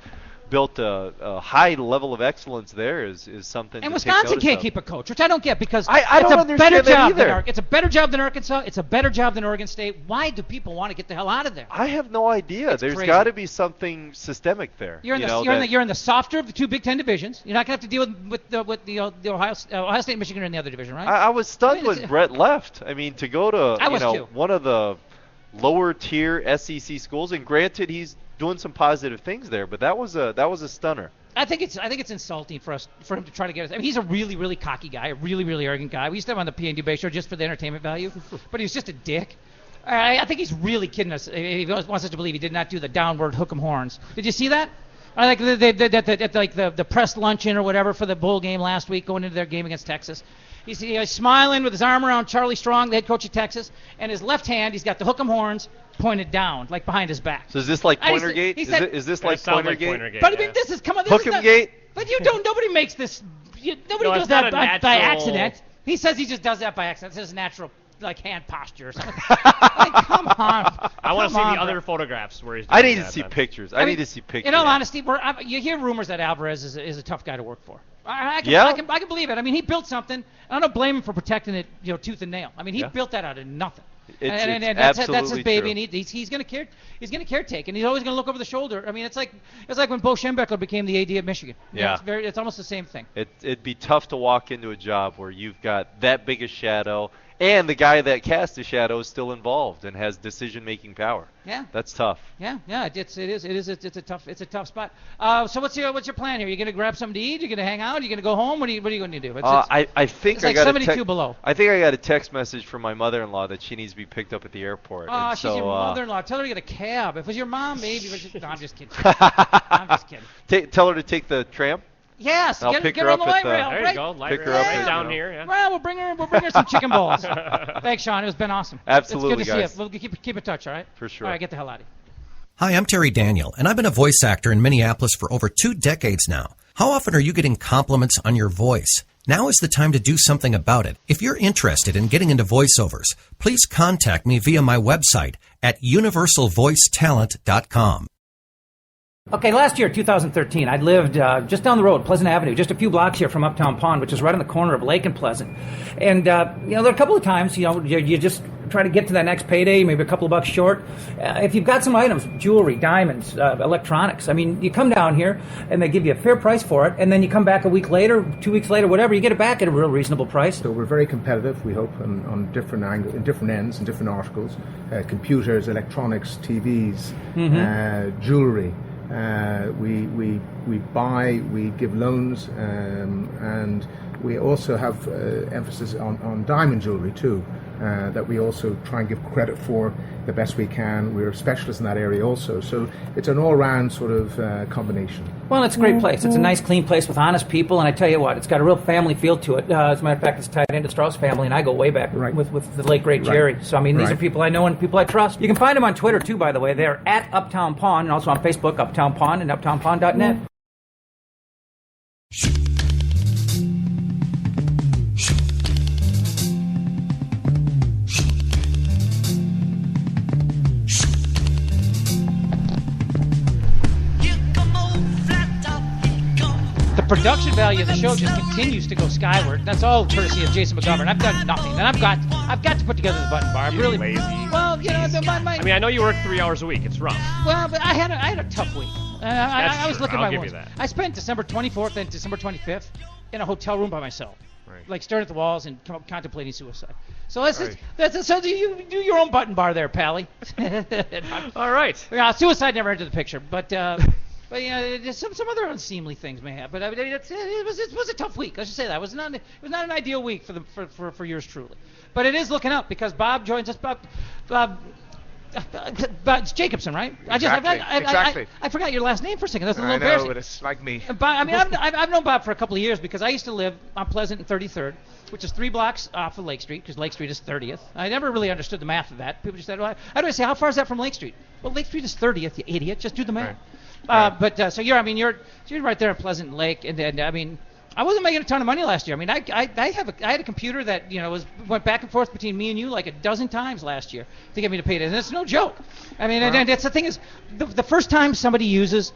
built a high level of excellence there is something. And to Wisconsin take can't notice keep a coach, which I don't get because I it's don't a better understand that job either. it's a better job than Arkansas. It's a better job than Oregon State. Why do people want to get the hell out of there? I have no idea. There's crazy. got to be something systemic there. You're in the softer of the 2 Big Ten divisions. You're not going to have to deal with the Ohio State and Michigan are in the other division, right? I was stunned when Brett left. I mean, to go to one of the lower tier SEC schools, and granted he's doing some positive things there, but that was a stunner. I think it's insulting for him to try to get us. I mean, he's a really, really cocky guy, a really, really arrogant guy. We used to have him on the P and Dubay Show just for the entertainment value, but he was just a dick. I think he's really kidding us. He wants us to believe he did not do the downward hook 'em horns. Did you see that? Like the press luncheon or whatever for the bowl game last week, going into their game against Texas. He's smiling with his arm around Charlie Strong, the head coach of Texas, and his left hand, he's got the hook 'em horns pointed down, like behind his back. So is this like Pointergate? Is this like Pointergate? But I mean, this is Hook 'em gate. But nobody makes this. Nobody does that by accident. He says he just does that by accident. This is natural like hand posture or something. Like, come on. I want to see the other photographs where he's doing I need to that see then. pictures. I need to see pictures. In all honesty, you hear rumors that Alvarez is a tough guy to work for. I can believe it. I mean, he built something. I don't blame him for protecting it, tooth and nail. I mean, he built that out of nothing. It's That's his baby, true. and he's going to caretake, and he's always going to look over the shoulder. I mean, it's like when Bo Schembechler became the AD of Michigan. Yeah, it's almost the same thing. It'd be tough to walk into a job where you've got that big a shadow, and the guy that cast the shadow is still involved and has decision-making power. Yeah, that's tough. Yeah, it's a tough spot. So what's your plan here? Are you going to grab something to eat? Are you going to hang out? Are you going to go home? What are you going to do? I think it's I like got 72 below. I think I got a text message from my mother-in-law that she needs to be picked up at the airport. Oh, she's your mother-in-law. Tell her to get a cab. If it was your mom, maybe. No, I'm just kidding. I'm just kidding. Tell her to take the tram. Yes, I'll pick her up on the light rail. There you go, light rail right down here. Yeah. Well, we'll bring her some chicken balls. Thanks, Sean. It's been awesome. Absolutely, it's good to guys. see you. We'll keep in touch, all right? For sure. All right, get the hell out of here. Hi, I'm Terry Daniel, and I've been a voice actor in Minneapolis for over 2 decades now. How often are you getting compliments on your voice? Now is the time to do something about it. If you're interested in getting into voiceovers, please contact me via my website at universalvoicetalent.com. Okay, last year, 2013, I lived just down the road, Pleasant Avenue, just a few blocks here from Uptown Pond, which is right on the corner of Lake and Pleasant. And, there are a couple of times, you just try to get to that next payday, maybe a couple of bucks short. If you've got some items, jewelry, diamonds, electronics, I mean, you come down here and they give you a fair price for it, and then you come back a week later, 2 weeks later, whatever, you get it back at a real reasonable price. So we're very competitive, we hope, on different angles, in different ends and different articles. Computers, electronics, TVs, jewelry. We buy, we give loans, and we also have emphasis on diamond jewelry too, that we also try and give credit for the best we can. We're specialists in that area also, so it's an all-round sort of combination. Well, it's a great place. It's a nice, clean place with honest people, and I tell you what, it's got a real family feel to it. As a matter of fact, it's tied into Strauss family, and I go way back with the late, great Jerry. So, I mean, these are people I know and people I trust. You can find them on Twitter, too, by the way. They're at Uptown Pond, and also on Facebook, Uptown Pond, and uptownpond.net. The production value of the show just continues to go skyward. That's all courtesy of Jason McGovern. I've done nothing, and I've got to put together the button bar. I'm really lazy. Well, I mean, I know you work 3 hours a week. It's rough. Well, but I had a tough week. I was looking at my I'll give walls. you that. I spent December 24th and December 25th in a hotel room by myself, like staring at the walls and contemplating suicide. So so you do your own button bar there, Pally. All right. Yeah, suicide never entered the picture, but. But some other unseemly things may have. But I mean, it was a tough week. Let's just say that it was not an ideal week for yours truly. But it is looking up because Bob joins us. Bob it's Jacobson, right? Exactly. I forgot your last name for a second. That's a little I know, embarrassing. but it's like me. Bob, I mean, I've known Bob for a couple of years because I used to live on Pleasant and 33rd, which is 3 blocks off of Lake Street, because Lake Street is 30th. I never really understood the math of that. People just said, well, how do I say, how far is that from Lake Street? Well, Lake Street is 30th, you idiot. Just do the math. But so you're right there in Pleasant and Lake, and I mean, I wasn't making a ton of money last year. I mean, I had a computer that went back and forth between me and you like a dozen times last year to get me to pay it, and it's no joke. I mean, and that's the thing is, the first time somebody uses.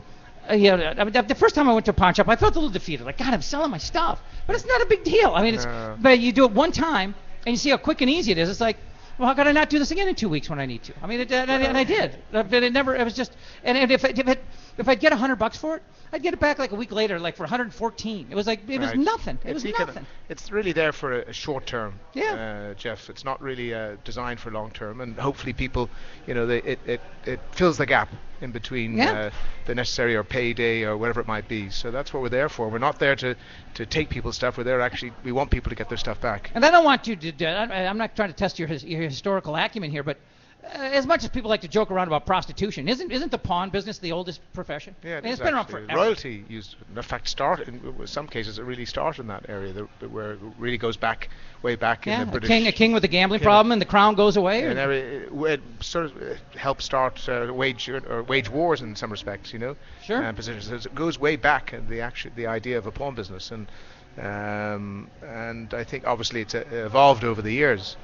The first time I went to a pawn shop, I felt a little defeated. Like, God, I'm selling my stuff, but it's not a big deal. I mean, but you do it one time, and you see how quick and easy it is. It's like, well, how could I not do this again in 2 weeks when I need to? I mean, and I did. But it never. It was just. And if I'd get $100 for it, I'd get it back like a week later, like for 114. It was like was nothing. It was nothing. It's really there for a short term. Yeah. Jeff, it's not really designed for long term, and hopefully people, it fills the gap in between the necessary or payday or whatever it might be. So that's what we're there for. We're not there to take people's stuff. We're there we want people to get their stuff back. And I don't want you to. I'm not trying to test your historical acumen here, but. As much as people like to joke around about prostitution, isn't the pawn business the oldest profession? Yeah, it's been around forever. Royalty used, in fact, in some cases, it really started in that area, where it really goes back, way back in the British. A king with a gambling problem, and the crown goes away. And it sort of helped start wage wars in some respects, Sure. Positions. It goes way back in the idea of a pawn business, and I think obviously it's evolved over the years.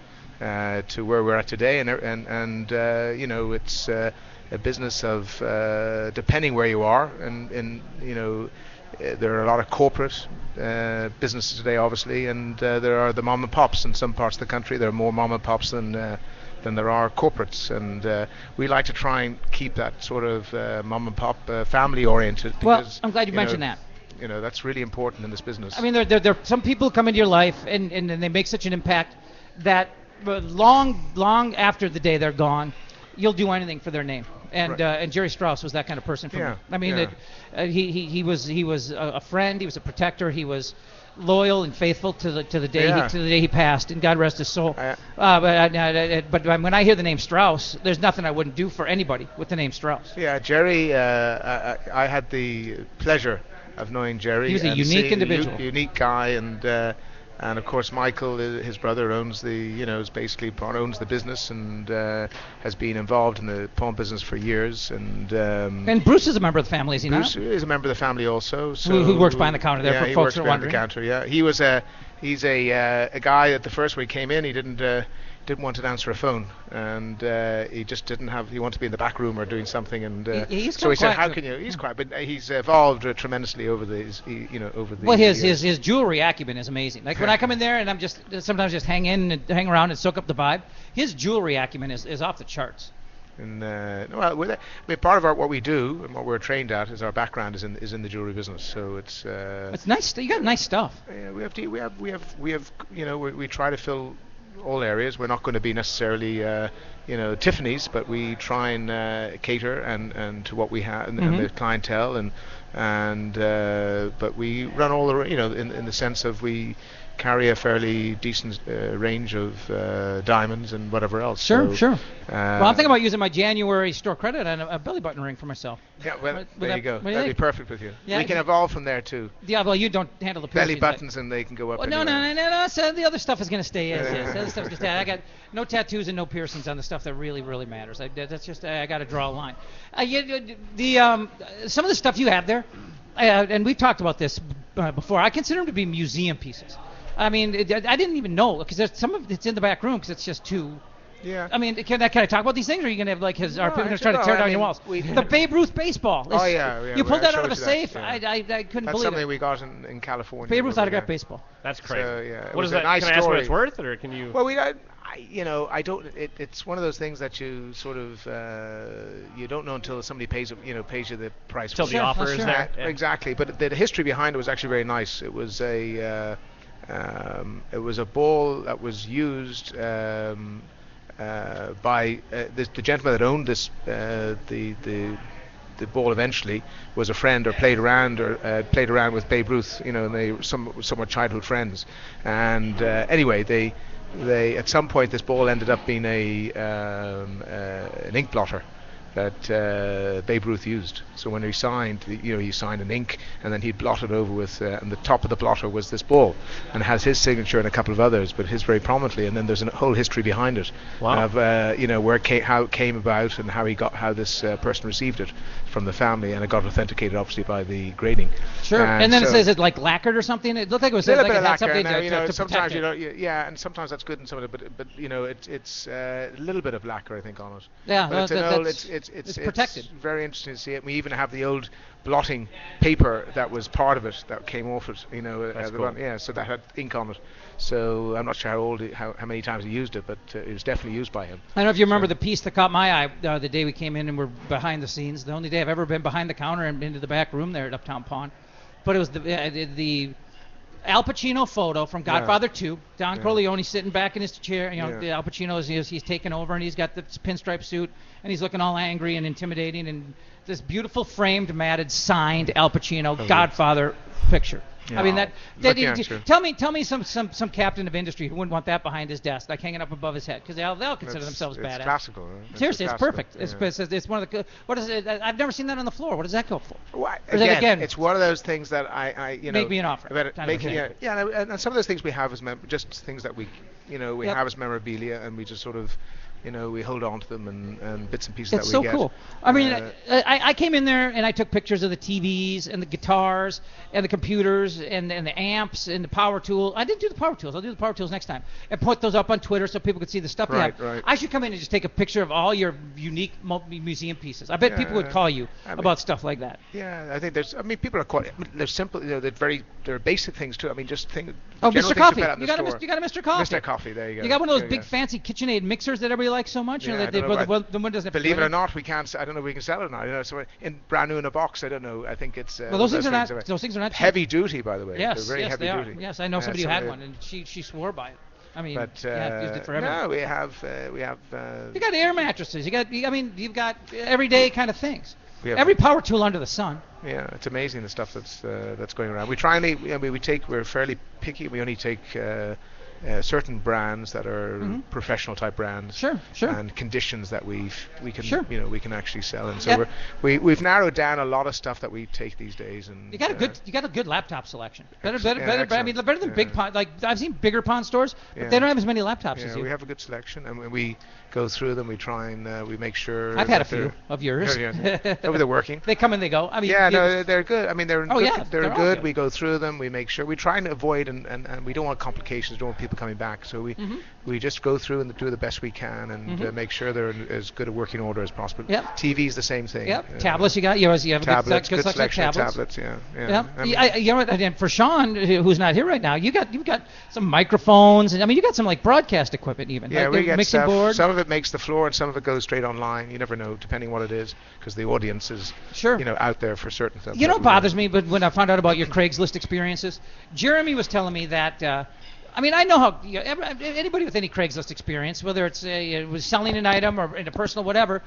to where we're at today, and you know, it's a business of depending where you are, and you know, there are a lot of corporate businesses today, obviously, and there are the mom and pops. In some parts of the country, there are more mom and pops than there are corporates, and we like to try and keep that sort of mom and pop family oriented. Well, I'm glad you mentioned that. You know, that's really important in this business. I mean, there some people come into your life and they make such an impact that long after the day they're gone, you'll do anything for their name. And Right. And Jerry Strauss was that kind of person for Yeah, me. I mean, yeah. he was a friend. He was a protector. He was loyal and faithful to the day Yeah. to the day he passed, and God rest his soul. I- But when I hear the name Strauss, there's nothing I wouldn't do for anybody with the name Strauss. Yeah, Jerry, I had the pleasure of knowing Jerry. He was a and unique seeing individual. Unique guy, and of course Michael, his brother, owns the business, and has been involved in the pawn business for years. And Bruce is a member of the family, is he Bruce not? is a member of the family also. So Who works behind the counter there, yeah, for he folks works who are behind the wondering. counter. Yeah, he's a guy that the first week he came in, he didn't want to answer a phone, and he just didn't have. He wanted to be in the back room or doing something, and He's so he said, quiet. "How can you?" He's quiet, but he's evolved tremendously over the over the. Well, years. his jewelry acumen is amazing. Like when I come in there and I'm just sometimes just hang around and soak up the vibe. His jewelry acumen is off the charts. And well, I mean, part of what we do and what we're trained at is our background is in the jewelry business. So it's nice. You got nice stuff. yeah, we try to fill all areas. We're not going to be necessarily Tiffany's, but we try and cater and to what we have and the clientele and but we run all the in the sense of we carry a fairly decent range of diamonds and whatever else. Sure. Well, I'm thinking about. about using my January store credit on a belly button ring for myself. Yeah, well, Would there that- you go. what do you That'd be think? perfect with you. Yeah, We can evolve from there too. Yeah, well, you don't handle the Belly piercings, buttons and they can go up. Well, anywhere. no. So the other stuff is going to stay as is. The other stuff's gonna stay. I got no tattoos and no piercings on the stuff that really, really matters. That's just I got to draw a line. Some of the stuff you have there, and we've talked about this before. I consider them to be museum pieces. I mean, I didn't even know because there's some of it's in the back room because it's just too. Yeah. I mean, can I talk about these things, or are you gonna have like are people gonna try to actually, tear no, down I your mean, walls? we- The Babe Ruth baseball. Oh, yeah, You pulled I that out of a showed you that, safe. yeah. I couldn't That's believe something it. we got in California. Babe Ruth over autographed there. baseball. That's crazy. So, yeah, it What was is a that? nice Can I ask what story. it's worth, or can you? Well, I don't. It's one of those things that you sort of you don't know until somebody pays you the price. Till for the it. offer is sure. there. Yeah. Exactly, but the history behind it was actually very nice. It was a ball that was used by the gentleman that owned this the ball eventually was a friend or played around with Babe Ruth, and they were somewhat childhood friends. And anyway, they at some point this ball ended up being an ink blotter that Babe Ruth used. So when he signed, he signed an ink, and then he blotted over with, and the top of the blotter was this ball, and it has his signature and a couple of others, but his very prominently. And then there's a whole history behind it of how it came about and how this person received it from the family, and it got authenticated obviously by the grading. Sure. And then it says it like lacquered or something. It looked like it was a little like bit of it had lacquer. something to Sometimes protect it. and sometimes that's good, and some of it, but it's a little bit of lacquer I think on it. Yeah, But it's protected. It's very interesting to see it. We even have the old blotting paper that was part of it that came off it. That's the cool. one, yeah. So that had ink on it. So I'm not sure how many times he used it, but it was definitely used by him. I don't know if you remember the piece that caught my eye the day we came in and we're behind the scenes. The only day I've ever been behind the counter and into the back room there at Uptown Pawn. But it was the Al Pacino photo from Godfather 2. Don Corleone sitting back in his chair. Al Pacino he's taken over and he's got the pinstripe suit and he's looking all angry and intimidating, and this beautiful framed, matted, signed Al Pacino Godfather picture. Yeah. I mean Lucky answer. tell me some captain of industry who wouldn't want that behind his desk, like hanging up above his head, because they'll consider themselves it's badass. classical. Right? Seriously, it's classical, perfect. yeah. It's one of the. What is it? I've never seen that on the floor. What does that go for? Well, Or is that again? it's one of those things that I Make me an offer. Kind of thing. And some of those things we have as just things that we have as memorabilia, and we just sort of we hold on to them and bits and pieces It's that we so get. cool. I mean, I came in there and I took pictures of the TVs and the guitars and the computers and the amps and the power tool. I didn't do the power tools. I'll do the power tools next time. And put those up on Twitter so people could see the stuff you have. Right. I should come in and just take a picture of all your unique museum pieces. I bet people would call you about stuff like that. Yeah, I think people are quite, they're simple, they're basic things too. I mean, just things. Oh, Mr. Coffee. You You got a Mr. Coffee. Mr. Coffee, there you go. You got one of those big fancy KitchenAid mixers that everybody likes so much. Yeah, the one doesn't. Believe it or not, we can't. I don't know if we can sell it now. So brand new in a box. I don't know. I think it's. Well, those things are not. Heavy duty, by the way. Yes, they're very heavy they duty. are. Yes, I know somebody who had one, and she swore by it. I mean, but used it for everything. no, we have. You got air mattresses. You've got everyday kind of things. Every power tool under the sun. Yeah, it's amazing the stuff that's going around. We try and we're fairly picky. We only take certain brands that are professional type brands. Sure. And conditions that we can we can actually sell. And so Yep. we've narrowed down a lot of stuff that we take these days. And You got a good laptop selection. Better. excellent. I mean, better than big pawn. Like I've seen bigger pawn stores, but Yeah. they don't have as many laptops as you. we have a good selection, and when we go through them, we try and we make sure. I've had a that few of yours. They're working. They come and they go. I mean, They're good. I mean, they're Oh, good. yeah, they're all good. good. We go through them. We make sure we try and avoid and we don't want complications. Don't want people coming back. So we just go through and do the best we can and make sure they're in as good a working order as possible. Yep. TV's the same thing. Yep. Tablets. You have a Tablets, good selection of tablets. Yeah. Yep. I mean, You know what? And for Sean, who's not here right now, you've got some microphones, and I mean, you got some like broadcast equipment even. yeah, like we the get mixing stuff. board. Some of it makes the floor, and some of it goes straight online. You never know, depending what it is, because the audience is Sure. out there for certain stuff. You know what bothers me, but when I found out about your Craigslist experiences, Jeremy was telling me that. I mean, I know how anybody with any Craigslist experience, whether it's it was selling an item or in a personal whatever,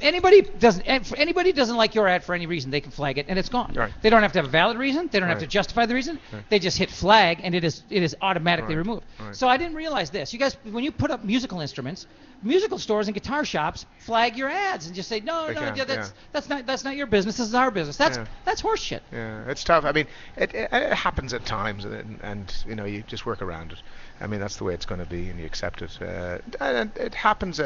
anybody doesn't like your ad for any reason, they can flag it and it's gone. Right. They don't have to have a valid reason. They don't have to justify the reason. Right. They just hit flag and it is automatically Right. removed. Right. So I didn't realize this. You guys, when you put up musical instruments, musical stores and guitar shops flag your ads and just say no, that's not your business. This is our business. That's horse shit. Yeah, it's tough. I mean, it happens at times, and you just work around it. I mean, that's the way it's going to be, and you accept it. And it happens.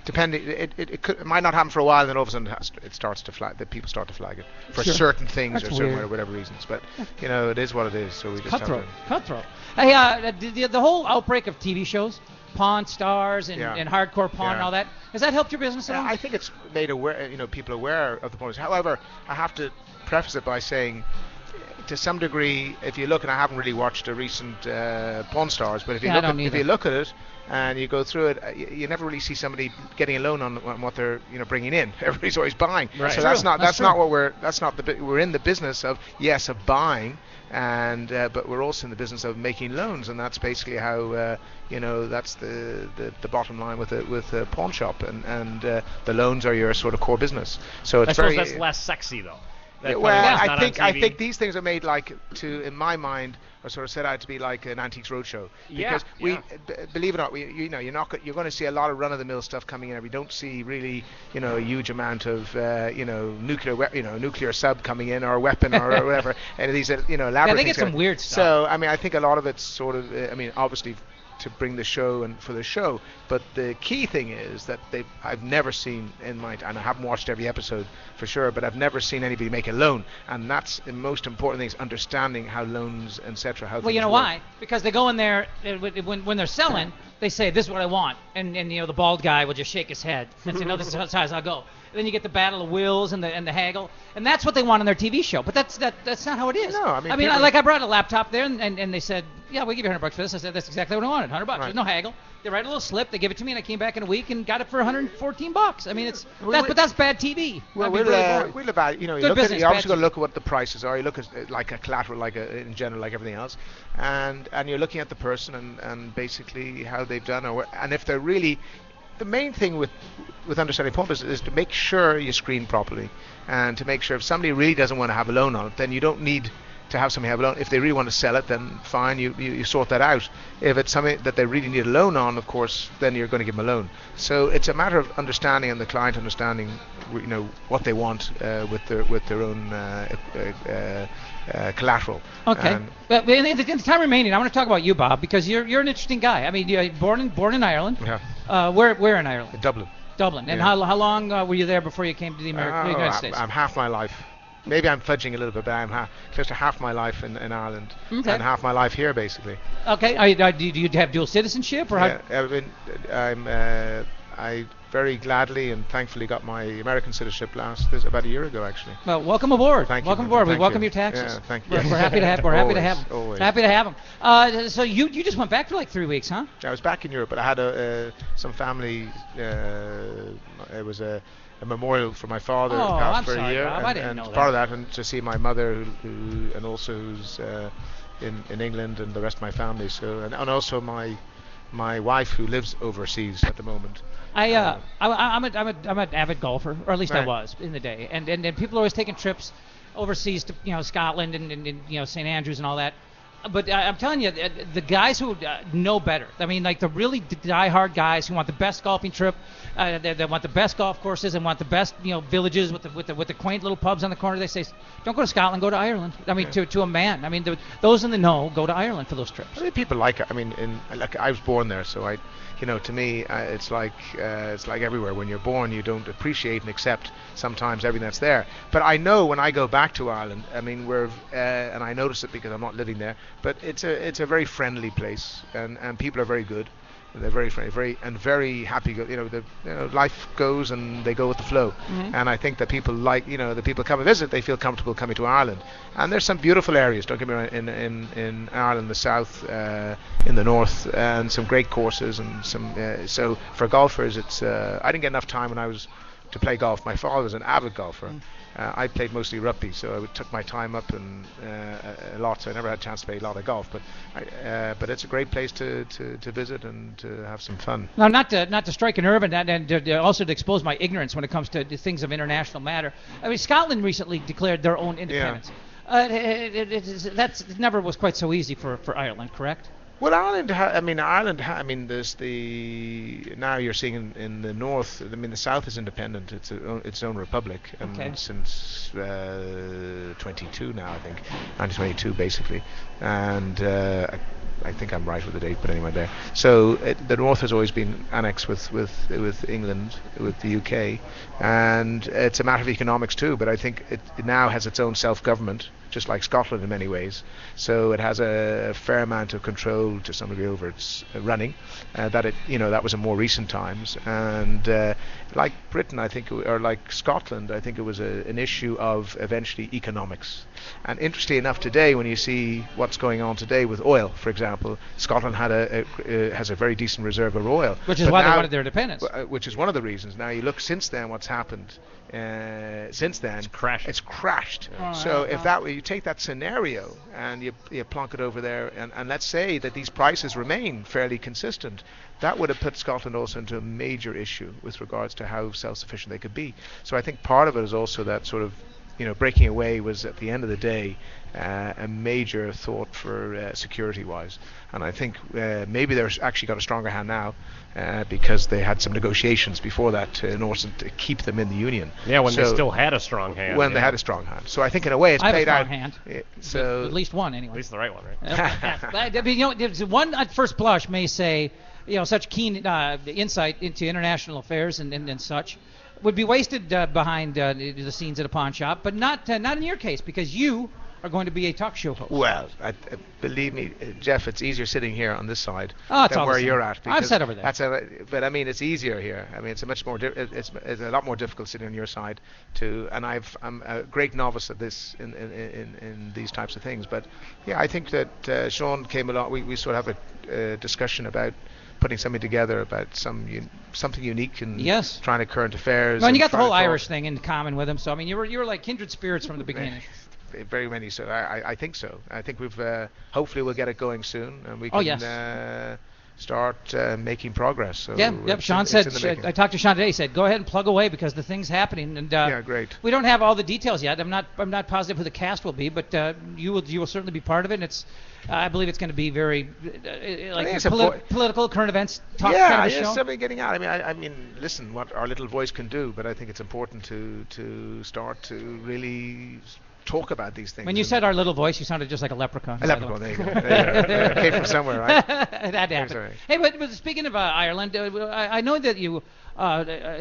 Depending, it might not happen for a while, and then all of a sudden it starts to flag. That people start to flag it for Sure. certain things That's or certain weird. whatever reasons. But it is what it is. So we just Cutthroat. have to. Hey, the whole outbreak of TV shows, Pawn Stars and Hardcore Pawn and all that, has that helped your business at all? I think it's made people aware of the points. However, I have to preface it by saying, to some degree, if you look, and I haven't really watched a recent Pawn Stars, but if you look at it and you go through it, you never really see somebody getting a loan on what they're bringing in. Everybody's always buying. Right. So That's not what we're in the business of buying. And but we're also in the business of making loans, and that's basically how that's the bottom line with a pawn shop, and the loans are your sort of core business. So it's I suppose that's less sexy though. I think these things are made in my mind, are sort of set out to be like an antiques roadshow. Because believe it or not, you're going to see a lot of run-of-the-mill stuff coming in. We don't see really, a huge amount of, nuclear sub coming in or a weapon or whatever. And these, elaborate. Yeah, they things get some weird stuff. So I mean, I think a lot of it's sort of, obviously, to bring the show and for the show, but the key thing is that I've never seen and I haven't watched every episode for sure, but I've never seen anybody make a loan, and that's the most important thing, is understanding how loans, etc. Well, you know why? Because they go in there when they're selling, they say this is what I want, and the bald guy will just shake his head and say no, this is how high as I'll go. And then you get the battle of wills and the haggle, and that's what they want on their TV show. But that's not how it is. No, I mean I brought a laptop there, and they said, yeah, we'll give you $100 for this. I said, that's exactly what I wanted, $100. Right. There's no haggle. They write a little slip, they give it to me, and I came back in a week and got it for $114. I mean, but that's bad TV. Well, we'll about you're obviously got to look at what the prices are. You look at like a collateral, in general, like everything else, and you're looking at the person and basically how they've done, and if they're really. The main thing with understanding pawn business is to make sure you screen properly, and to make sure if somebody really doesn't want to have a loan on it, then you don't need to have somebody have a loan. If they really want to sell it, then fine, you sort that out. If it's something that they really need a loan on, of course, then you're going to give them a loan. So it's a matter of understanding, and the client understanding, what they want with their own collateral. Okay. But in the time remaining, I want to talk about you, Bob, because you're an interesting guy. I mean, you're born in Ireland. Yeah. Where in Ireland? Dublin. Dublin. And Yeah. how long were you there before you came to the United States? I'm half my life. Maybe I'm fudging a little bit, but I'm close to half my life in Ireland Okay. and half my life here, basically. Okay. Do you have dual citizenship, or I very gladly and thankfully got my American citizenship about a year ago, actually. Well, welcome aboard. Thank you, welcome man. aboard. We Thank welcome you. your taxes. Yeah, thank you. We're happy to have. We're happy to have them. Always. Happy to have them. So you just went back for like 3 weeks, huh? I was back in Europe, but I had some family. It was a memorial for my father who passed I'm for sorry, a year, Bob. I didn't know part of that, and to see my mother, who and also who's in England, and the rest of my family. So and also my wife, who lives overseas at the moment. I'm an avid golfer, or at least I Right. was in the day, and people are always taking trips overseas to Scotland and St. Andrews and all that. But I'm telling you, the guys who know better, I mean, like the really die-hard guys who want the best golfing trip, they want the best golf courses and want the best villages with the quaint little pubs on the corner. They say, don't go to Scotland, go to Ireland. I mean, to a man. I mean, those in the know go to Ireland for those trips. I mean, people like it. I mean, I was born there, so to me, it's like everywhere. When you're born, you don't appreciate and accept sometimes everything that's there. But I know when I go back to Ireland, I mean, and I notice it because I'm not living there, but it's a very friendly place, and people are very good. They're very friendly, very happy. Life goes and they go with the flow. Mm-hmm. And I think that people the people come and visit, they feel comfortable coming to Ireland. And there's some beautiful areas. Don't get me wrong, in Ireland, the south, in the north, and some great courses and some. So for golfers, it's. I didn't get enough time when I was to play golf. My father was an avid golfer. I played mostly rugby, so I took my time up and a lot. So I never had a chance to play a lot of golf. But it's a great place to visit and to have some fun. Now, not to strike a nerve, and also to expose my ignorance when it comes to things of international matter. I mean, Scotland recently declared their own independence. That never was quite so easy for Ireland, correct? Well, Ireland. There's now you're seeing in the north. I mean, the south is independent. It's its own republic, and since 22 now, I think 1922 basically, and I think I'm right with the date, but anyway, there. So the north has always been annexed with England, with the UK, and it's a matter of economics too. But I think it now has its own self-government, just like Scotland in many ways. So it has a fair amount of control to some degree over its running. That was in more recent times, and like Britain, I think, or like Scotland, I think it was an issue of eventually economics. And interestingly enough, today when you see what's going on today with oil, for example, Scotland has a very decent reserve of oil, which is why they wanted their independence. Which is one of the reasons. Now you look since then, what's happened. Since then, it's crashed. So if you take that scenario and you plonk it over there, and let's say that these prices remain fairly consistent, that would have put Scotland also into a major issue with regards to how self-sufficient they could be. So I think part of it is also that sort of breaking away was at the end of the day a major thought for security-wise. And I think maybe they've actually got a stronger hand now because they had some negotiations before that in order to keep them in the union. Yeah, when they still had a strong hand. When they had a strong hand. So I think in a way it's played out. I have a strong hand. So at least one anyway. At least the right one, right? I mean, one at first blush may say, such keen insight into international affairs and such would be wasted behind the scenes at a pawn shop, but not in your case, because you are going to be a talk show host. Well, believe me, Jeff, it's easier sitting here on this side than where you're at. I've sat over there. But I mean, it's easier here. I mean, it's a much more. It's a lot more difficult sitting on your side and I'm a great novice at this in these types of things. But yeah, I think that Sean came along. We sort of have a discussion about putting something together about something unique and trying to current affairs. Well, and you got the whole Irish thing in common with him, so I mean, you were like kindred spirits from the beginning. Very many, so I think so. I think we've hopefully we'll get it going soon, and we can start making progress. So Sean said. I talked to Sean today. He said, "Go ahead and plug away because the thing's happening." And great. We don't have all the details yet. I'm not positive who the cast will be, but you will certainly be part of it. And it's I believe it's going to be very political current events talk kind of a show. Something getting out. I mean, listen, what our little voice can do, but I think it's important to start to really talk about these things. When you said our little voice, you sounded just like a leprechaun. A leprechaun, there you go. It came from somewhere, right? It had to happen. Hey, but speaking of Ireland, I know that you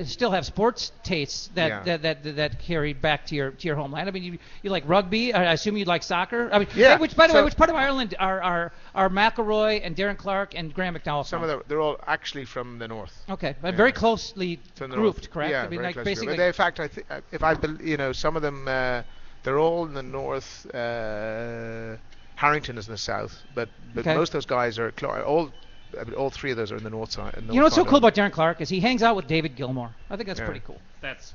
still have sports tastes that carry back to your homeland. I mean, you like rugby. I assume you like soccer. I mean, yeah. Hey, which part of Ireland are McElroy and Darren Clark and Graham McDowell from? Some of them, they're all actually from the north. Okay, but very closely grouped, correct? Yeah, I mean, very like closely basically. grouped. In fact, I think if some of them, they're all in the north. Harrington is in the south, but most of those guys are all three of those are in the north side. You know what's so cool about Darren Clark is he hangs out with David Gilmour. I think that's pretty cool.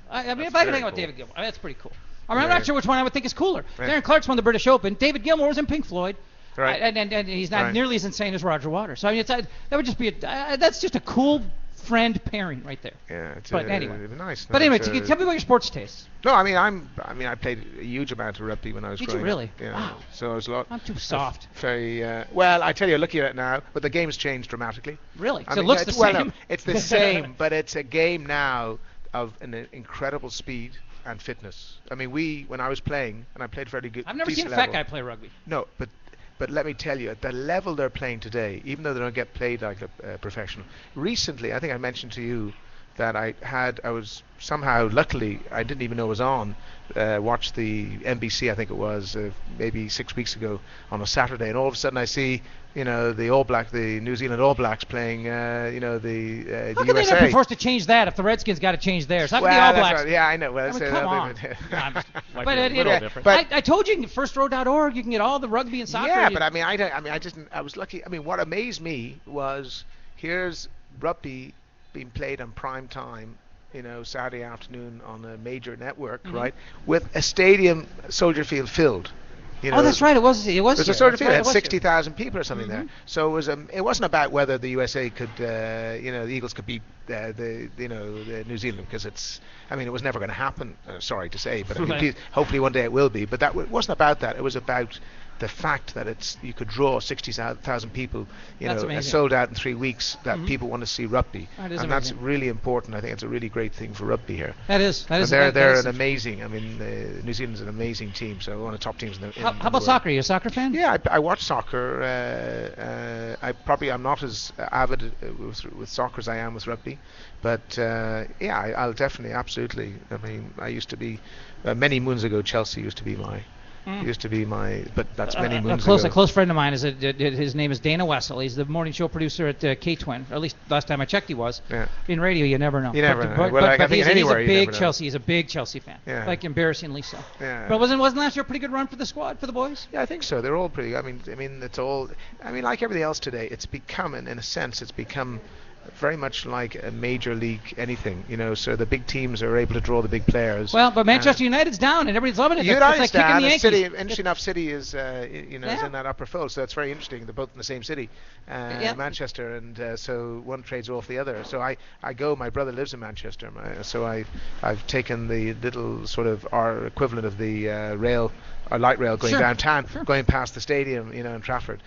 I mean, if I could hang out with David Gilmour, that's pretty cool. I mean, I'm not sure which one I would think is cooler. Right. Darren Clark's won the British Open. David Gilmour was in Pink Floyd. Right. And he's not nearly as insane as Roger Waters. So I mean, that would just be that's just a cool friend pairing right there. Yeah, but anyway, nice. But anyway, tell me about your sports tastes. No, I mean, I played a huge amount of rugby when I was growing up. Did you really? Yeah. Wow. So I was a lot. I'm too soft. Very well. I tell you, looking at it now, but the game's changed dramatically. Really? So it looks the same. Well, no, it's the same, but it's a game now of an incredible speed and fitness. I mean, when I was playing, and I played very good. I've never seen a fat guy play rugby. No, but let me tell you, at the level they're playing today, even though they don't get played like a professional. Recently, I think I mentioned to you that I was somehow, luckily, I didn't even know it was on, watched the NBC, I think it was, maybe 6 weeks ago on a Saturday, and all of a sudden I see, the New Zealand All Blacks playing, the USA. How can they not be forced to change that if the Redskins got to change theirs? How can the All Blacks? Right. Yeah, I know. Well, I mean, come on. But I told you, firstrow.org, you can get all the rugby and soccer. Yeah, but I was lucky. I mean, what amazed me was here's rugby being played on prime time, Saturday afternoon on a major network, right, with a stadium, Soldier Field filled. That's right. It was a Soldier Field. It had 60,000 people or something there. So it wasn't about whether the USA could, the Eagles could beat the New Zealand, because it was never going to happen. Sorry to say, but hopefully one day it will be. But it wasn't about that. It was about the fact that you could draw 60,000 people, sold out in 3 weeks, that people want to see rugby, and that's really important. I think it's a really great thing for rugby here. That is. They're an amazing. I mean, New Zealand's an amazing team, so one of the top teams in the How about soccer? Are you a soccer fan? Yeah, I watch soccer. I'm not as avid with soccer as I am with rugby, but I'll definitely, absolutely. I mean, I used to be many moons ago. Chelsea used to be my. But that's many moons ago. A close friend of mine his name is Dana Wessel. He's the morning show producer at K-Twin. Or at least last time I checked, he was. Yeah. In radio, you never know. You never know. But he's a big Chelsea fan. Yeah. Like embarrassingly so. Yeah. But wasn't last year a pretty good run for the squad, for the boys? Yeah, I think so. They're all pretty. I mean, it's all. I mean, like everything else today, it's become, in a sense, very much like a major league anything, so the big teams are able to draw the big players. Well, but Manchester United's down and everybody's loving it. United's it's like down. Kicking the City, interesting enough, City is is in that upper fold, so that's very interesting. They're both in the same city, Manchester, and so one trades off the other. So I go. My brother lives in Manchester, so I've taken the little sort of our equivalent of the light rail going downtown, going past the stadium, in Old Trafford.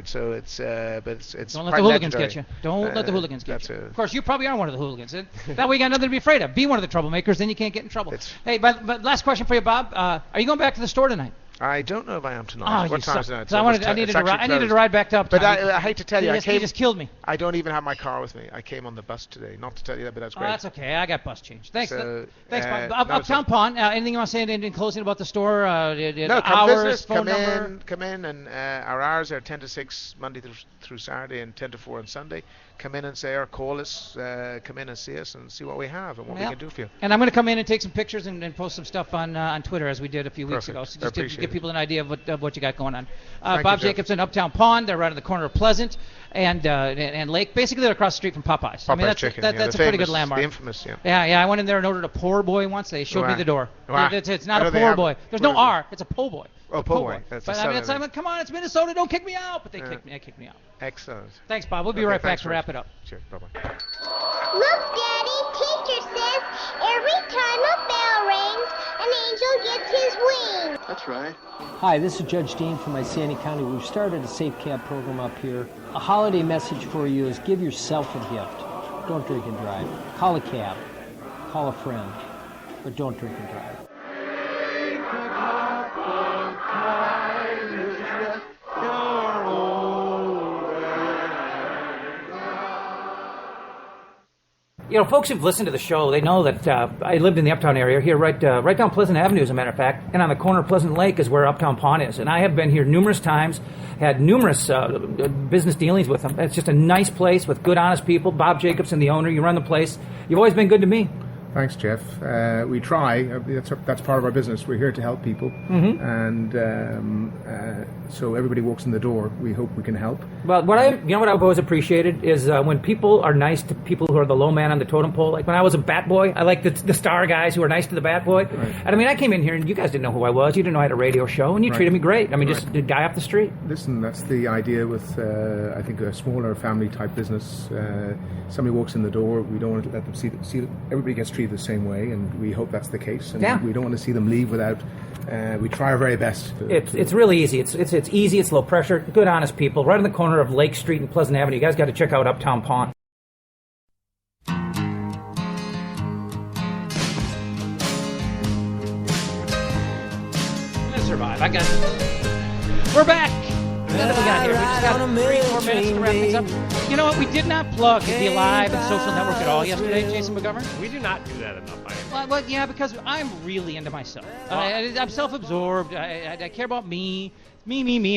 So it's don't let the hooligans get you. Don't let the hooligans get you. Of course, you probably are one of the hooligans. That way you got nothing to be afraid of. Be one of the troublemakers, then you can't get in trouble. Hey, but last question for you, Bob. Are you going back to the store tonight? I don't know if I am tonight. What time is it? I needed to ride back to Uptown. But I hate to tell you, you just killed me. I don't even have my car with me. I came on the bus today. Not to tell you that, but that's great. That's okay. I got bus change. Thanks. Thanks, Bob. No, Uptown Pawn. Anything you want to say in closing about the store? No, hours, phone number? Come in, and our hours are 10 to 6 Monday through Saturday, and 10 to 4 on Sunday. Come in and say or call us. Come in and see us and see what we have and what we can do for you. And I'm going to come in and take some pictures and post some stuff on Twitter as we did a few weeks ago. So just to give people an idea of what you got going on. Bob Jacobson, Uptown Pond. They're right on the corner of Pleasant and Lake. Basically, they're across the street from Popeyes. That's a pretty good landmark. The infamous, Yeah, I went in there and ordered a poor boy once. They showed me the door. Wow. It's not a poor boy. There's no R. It's a po' boy. Oh, po' boy. But come on, it's Minnesota. Don't kick me out. But they kicked me out. Excellent. Thanks, Bob. We'll be right back to wrap it up. Sure. Bye-bye. Look, Daddy, teacher says every time a bell rings, an angel gets his wings. That's right. Hi, this is Judge Dean from Iceni County. We've started a safe cab program up here. A holiday message for you is give yourself a gift. Don't drink and drive. Call a cab. Call a friend. But don't drink and drive. folks who've listened to the show, they know that I lived in the Uptown area here, right down Pleasant Avenue, as a matter of fact, and on the corner of Pleasant Lake is where Uptown Pawn is. And I have been here numerous times, had numerous business dealings with them. It's just a nice place with good, honest people. Bob Jacobson, the owner, you run the place. You've always been good to me. Thanks, Jeff. We try. That's part of our business. We're here to help people, and so everybody walks in the door. We hope we can help. Well, what I've always appreciated is when people are nice to people who are the low man on the totem pole. Like when I was a bat boy, I liked the star guys who were nice to the bat boy. Right. And I mean, I came in here and you guys didn't know who I was. You didn't know I had a radio show, and you treated me great. I mean, just a guy up the street. Listen, that's the idea with I think a smaller family type business. Somebody walks in the door. We don't want to let them see everybody gets treated the same way, and we hope that's the case. And we don't want to see them leave without. We try our very best. It's really easy. It's easy. It's low pressure. Good, honest people. Right on the corner of Lake Street and Pleasant Avenue. You guys got to check out Uptown Pawn. I'm gonna survive. I got it. We're back. What do we got here? We just got 3-4 minutes to wrap things up. You know what? We did not plug the Alive and Social Network at all yesterday, Jason McGovern. We do not do that enough. Well, yeah, because I'm really into myself. I'm self-absorbed. I care about me,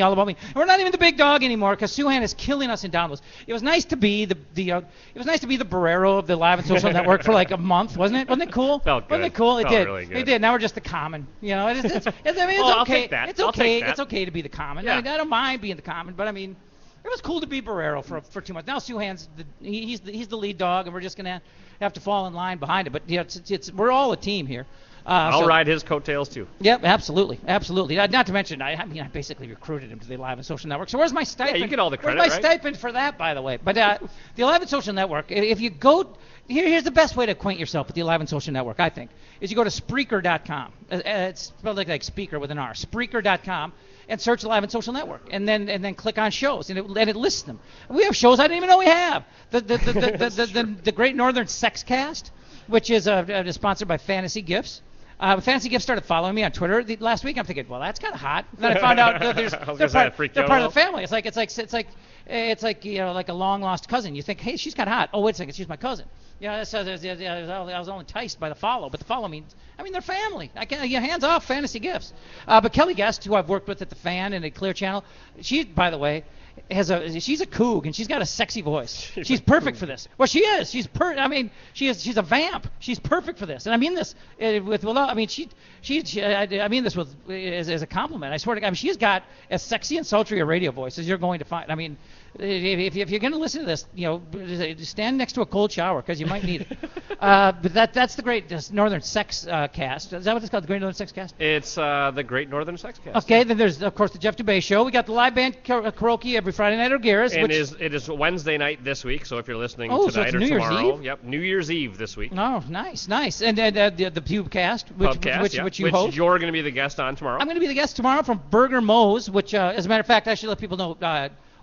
all about me. And we're not even the big dog anymore because Suhan is killing us in downloads. It was nice to be the Barrero of the Live and Social Network for like a month, wasn't it? Wasn't it cool? Felt good. Wasn't it cool? It Felt did. really good. It did. Now we're just the common. You know, it's okay. I'll take that. It's I'll okay. take that. It's okay to be the common. Yeah. I don't mind being the common, but I mean, it was cool to be Barrero for 2 months. Now Suhan's he's the lead dog, and we're just gonna have to fall in line behind it. But yeah, we're all a team here. I'll ride his coattails too. Yep, absolutely. Not to mention, I basically recruited him to the Alive and Social Network. So where's my stipend? Yeah, you get all the credit, Where's my right? stipend for that, by the way? But the Alive and Social Network, if you go, here's the best way to acquaint yourself with the Alive and Social Network, I think, is you go to Spreaker.com. It's spelled like speaker with an R. Spreaker.com. And search Live and Social Network, and then click on shows, and it lists them. We have shows I didn't even know we have. The Great Northern Sex Cast, which is sponsored by Fantasy Gifts. Fantasy Gifts started following me on Twitter last week. I'm thinking, well, that's kind of hot. And then I found out that they're part of the family. It's like like a long lost cousin. You think, hey, she's kind of hot. Oh, wait a second, she's my cousin. I was only enticed by the follow, but the follow means, they're family. Hands off Fantasy Gifts. But Kelly Guest, who I've worked with at the Fan and at Clear Channel, she, by the way, she's a coug, and she's got a sexy voice. She's perfect for this. Well, she is. She's she's a vamp. She's perfect for this, and I mean this with love. I mean I mean this as a compliment. I swear to God, she's got as sexy and sultry a radio voice as you're going to find. I mean, if you're going to listen to this, stand next to a cold shower because you might need it. But that's the Great Northern Sex Cast. Is that what it's called, the Great Northern Sex Cast? It's the Great Northern Sex Cast. Okay, then there's, of course, the Jeff Dubay Show. We got the live band karaoke every Friday night at O'Gara's. And it is Wednesday night this week, so if you're listening so tonight it's or New Year's tomorrow. Eve? Yep, New Year's Eve this week. Oh, nice. And the Pubcast, which you host. You're going to be the guest on tomorrow. I'm going to be the guest tomorrow from Burger Moe's, which, as a matter of fact, I should let people know,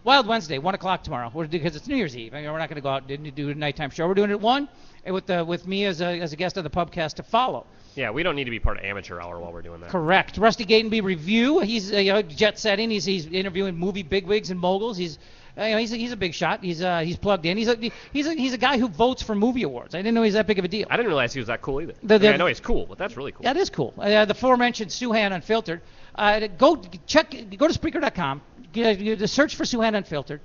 Wild Wednesday, 1 o'clock tomorrow, because it's New Year's Eve. We're not going to go out and do a nighttime show. We're doing it at 1, and with me as a guest on the Pubcast to follow. Yeah, we don't need to be part of amateur hour while we're doing that. Correct. Rusty Gatenby review. He's jet setting. He's interviewing movie bigwigs and moguls. He's a big shot. He's plugged in. He's a guy who votes for movie awards. I didn't know he's that big of a deal. I didn't realize he was that cool either. I know he's cool, but that's really cool. That is cool. The aforementioned Suhan Unfiltered. Go to Spreaker.com. Search for Suhan Unfiltered,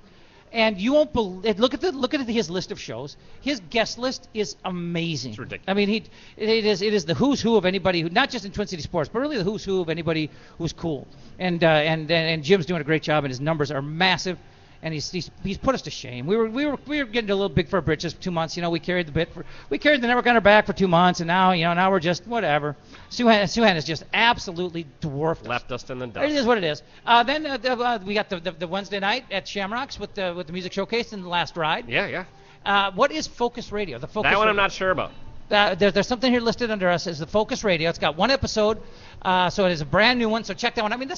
and you won't believe. Look at his list of shows. His guest list is amazing. It's ridiculous. I mean, it is the who's who of anybody who, not just in Twin City sports, but really the who's who of anybody who's cool. And Jim's doing a great job, and his numbers are massive. And he's put us to shame. We were getting a little big for our britches for 2 months. We carried the network on our back for 2 months, and now we're just whatever. Suhan is just absolutely dwarfed. Left us in the dust. It is what it is. Then we got the Wednesday night at Shamrocks with the music showcase and the last ride. Yeah. What is Focus Radio? The Focus. That one Radio. I'm not sure about. There's something here listed under us as the Focus Radio. It's got one episode So it is a brand new one. So check that one. I mean,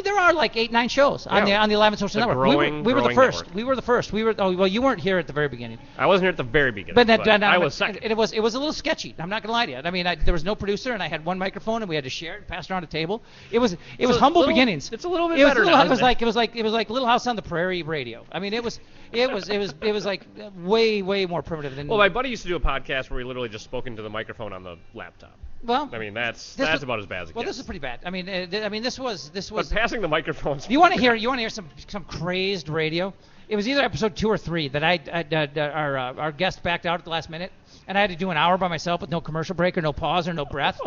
there are like 8-9 shows on the 11 Social Network. We were the first. Network. We were the first. Well, you weren't here at the very beginning. I wasn't here at the very beginning. But I was second. It was a little sketchy. I'm not gonna lie to you. I mean, there was no producer, and I had one microphone, and we had to share it, pass around a table. It was humble beginnings. It's a little bit better now. It was like Little House on the Prairie radio. I mean, it was like way more primitive than. Well, my buddy used to do a podcast where he literally just spoke into the microphone on the laptop. Well, I mean, that's about as bad as it gets. Well, this is pretty bad. I mean, this was. But passing the microphones. You want to hear some crazed radio? It was either episode 2 or 3 that our guest backed out at the last minute, and I had to do an hour by myself with no commercial break or no pause or no breath,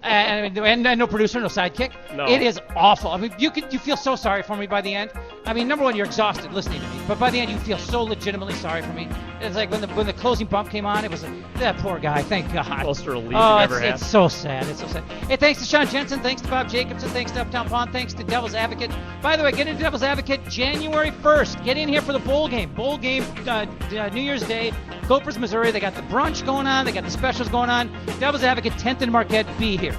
and no producer, no sidekick. No. It is awful. I mean, you feel so sorry for me by the end. I mean, number one, you're exhausted listening to me, but by the end, you feel so legitimately sorry for me. It's like when the closing bump came on, it was that poor guy. Thank God. Close relief you ever had. It's so sad. It's so sad. Hey, thanks to Sean Jensen. Thanks to Bob Jacobson. Thanks to Uptown Pond. Thanks to Devil's Advocate. By the way, get into Devil's Advocate January 1st. Get in here for the bowl game. New Year's Day, Gophers, Missouri. They got the brunch going on. They got the specials going on. Devil's Advocate, 10th and Marquette. Be here.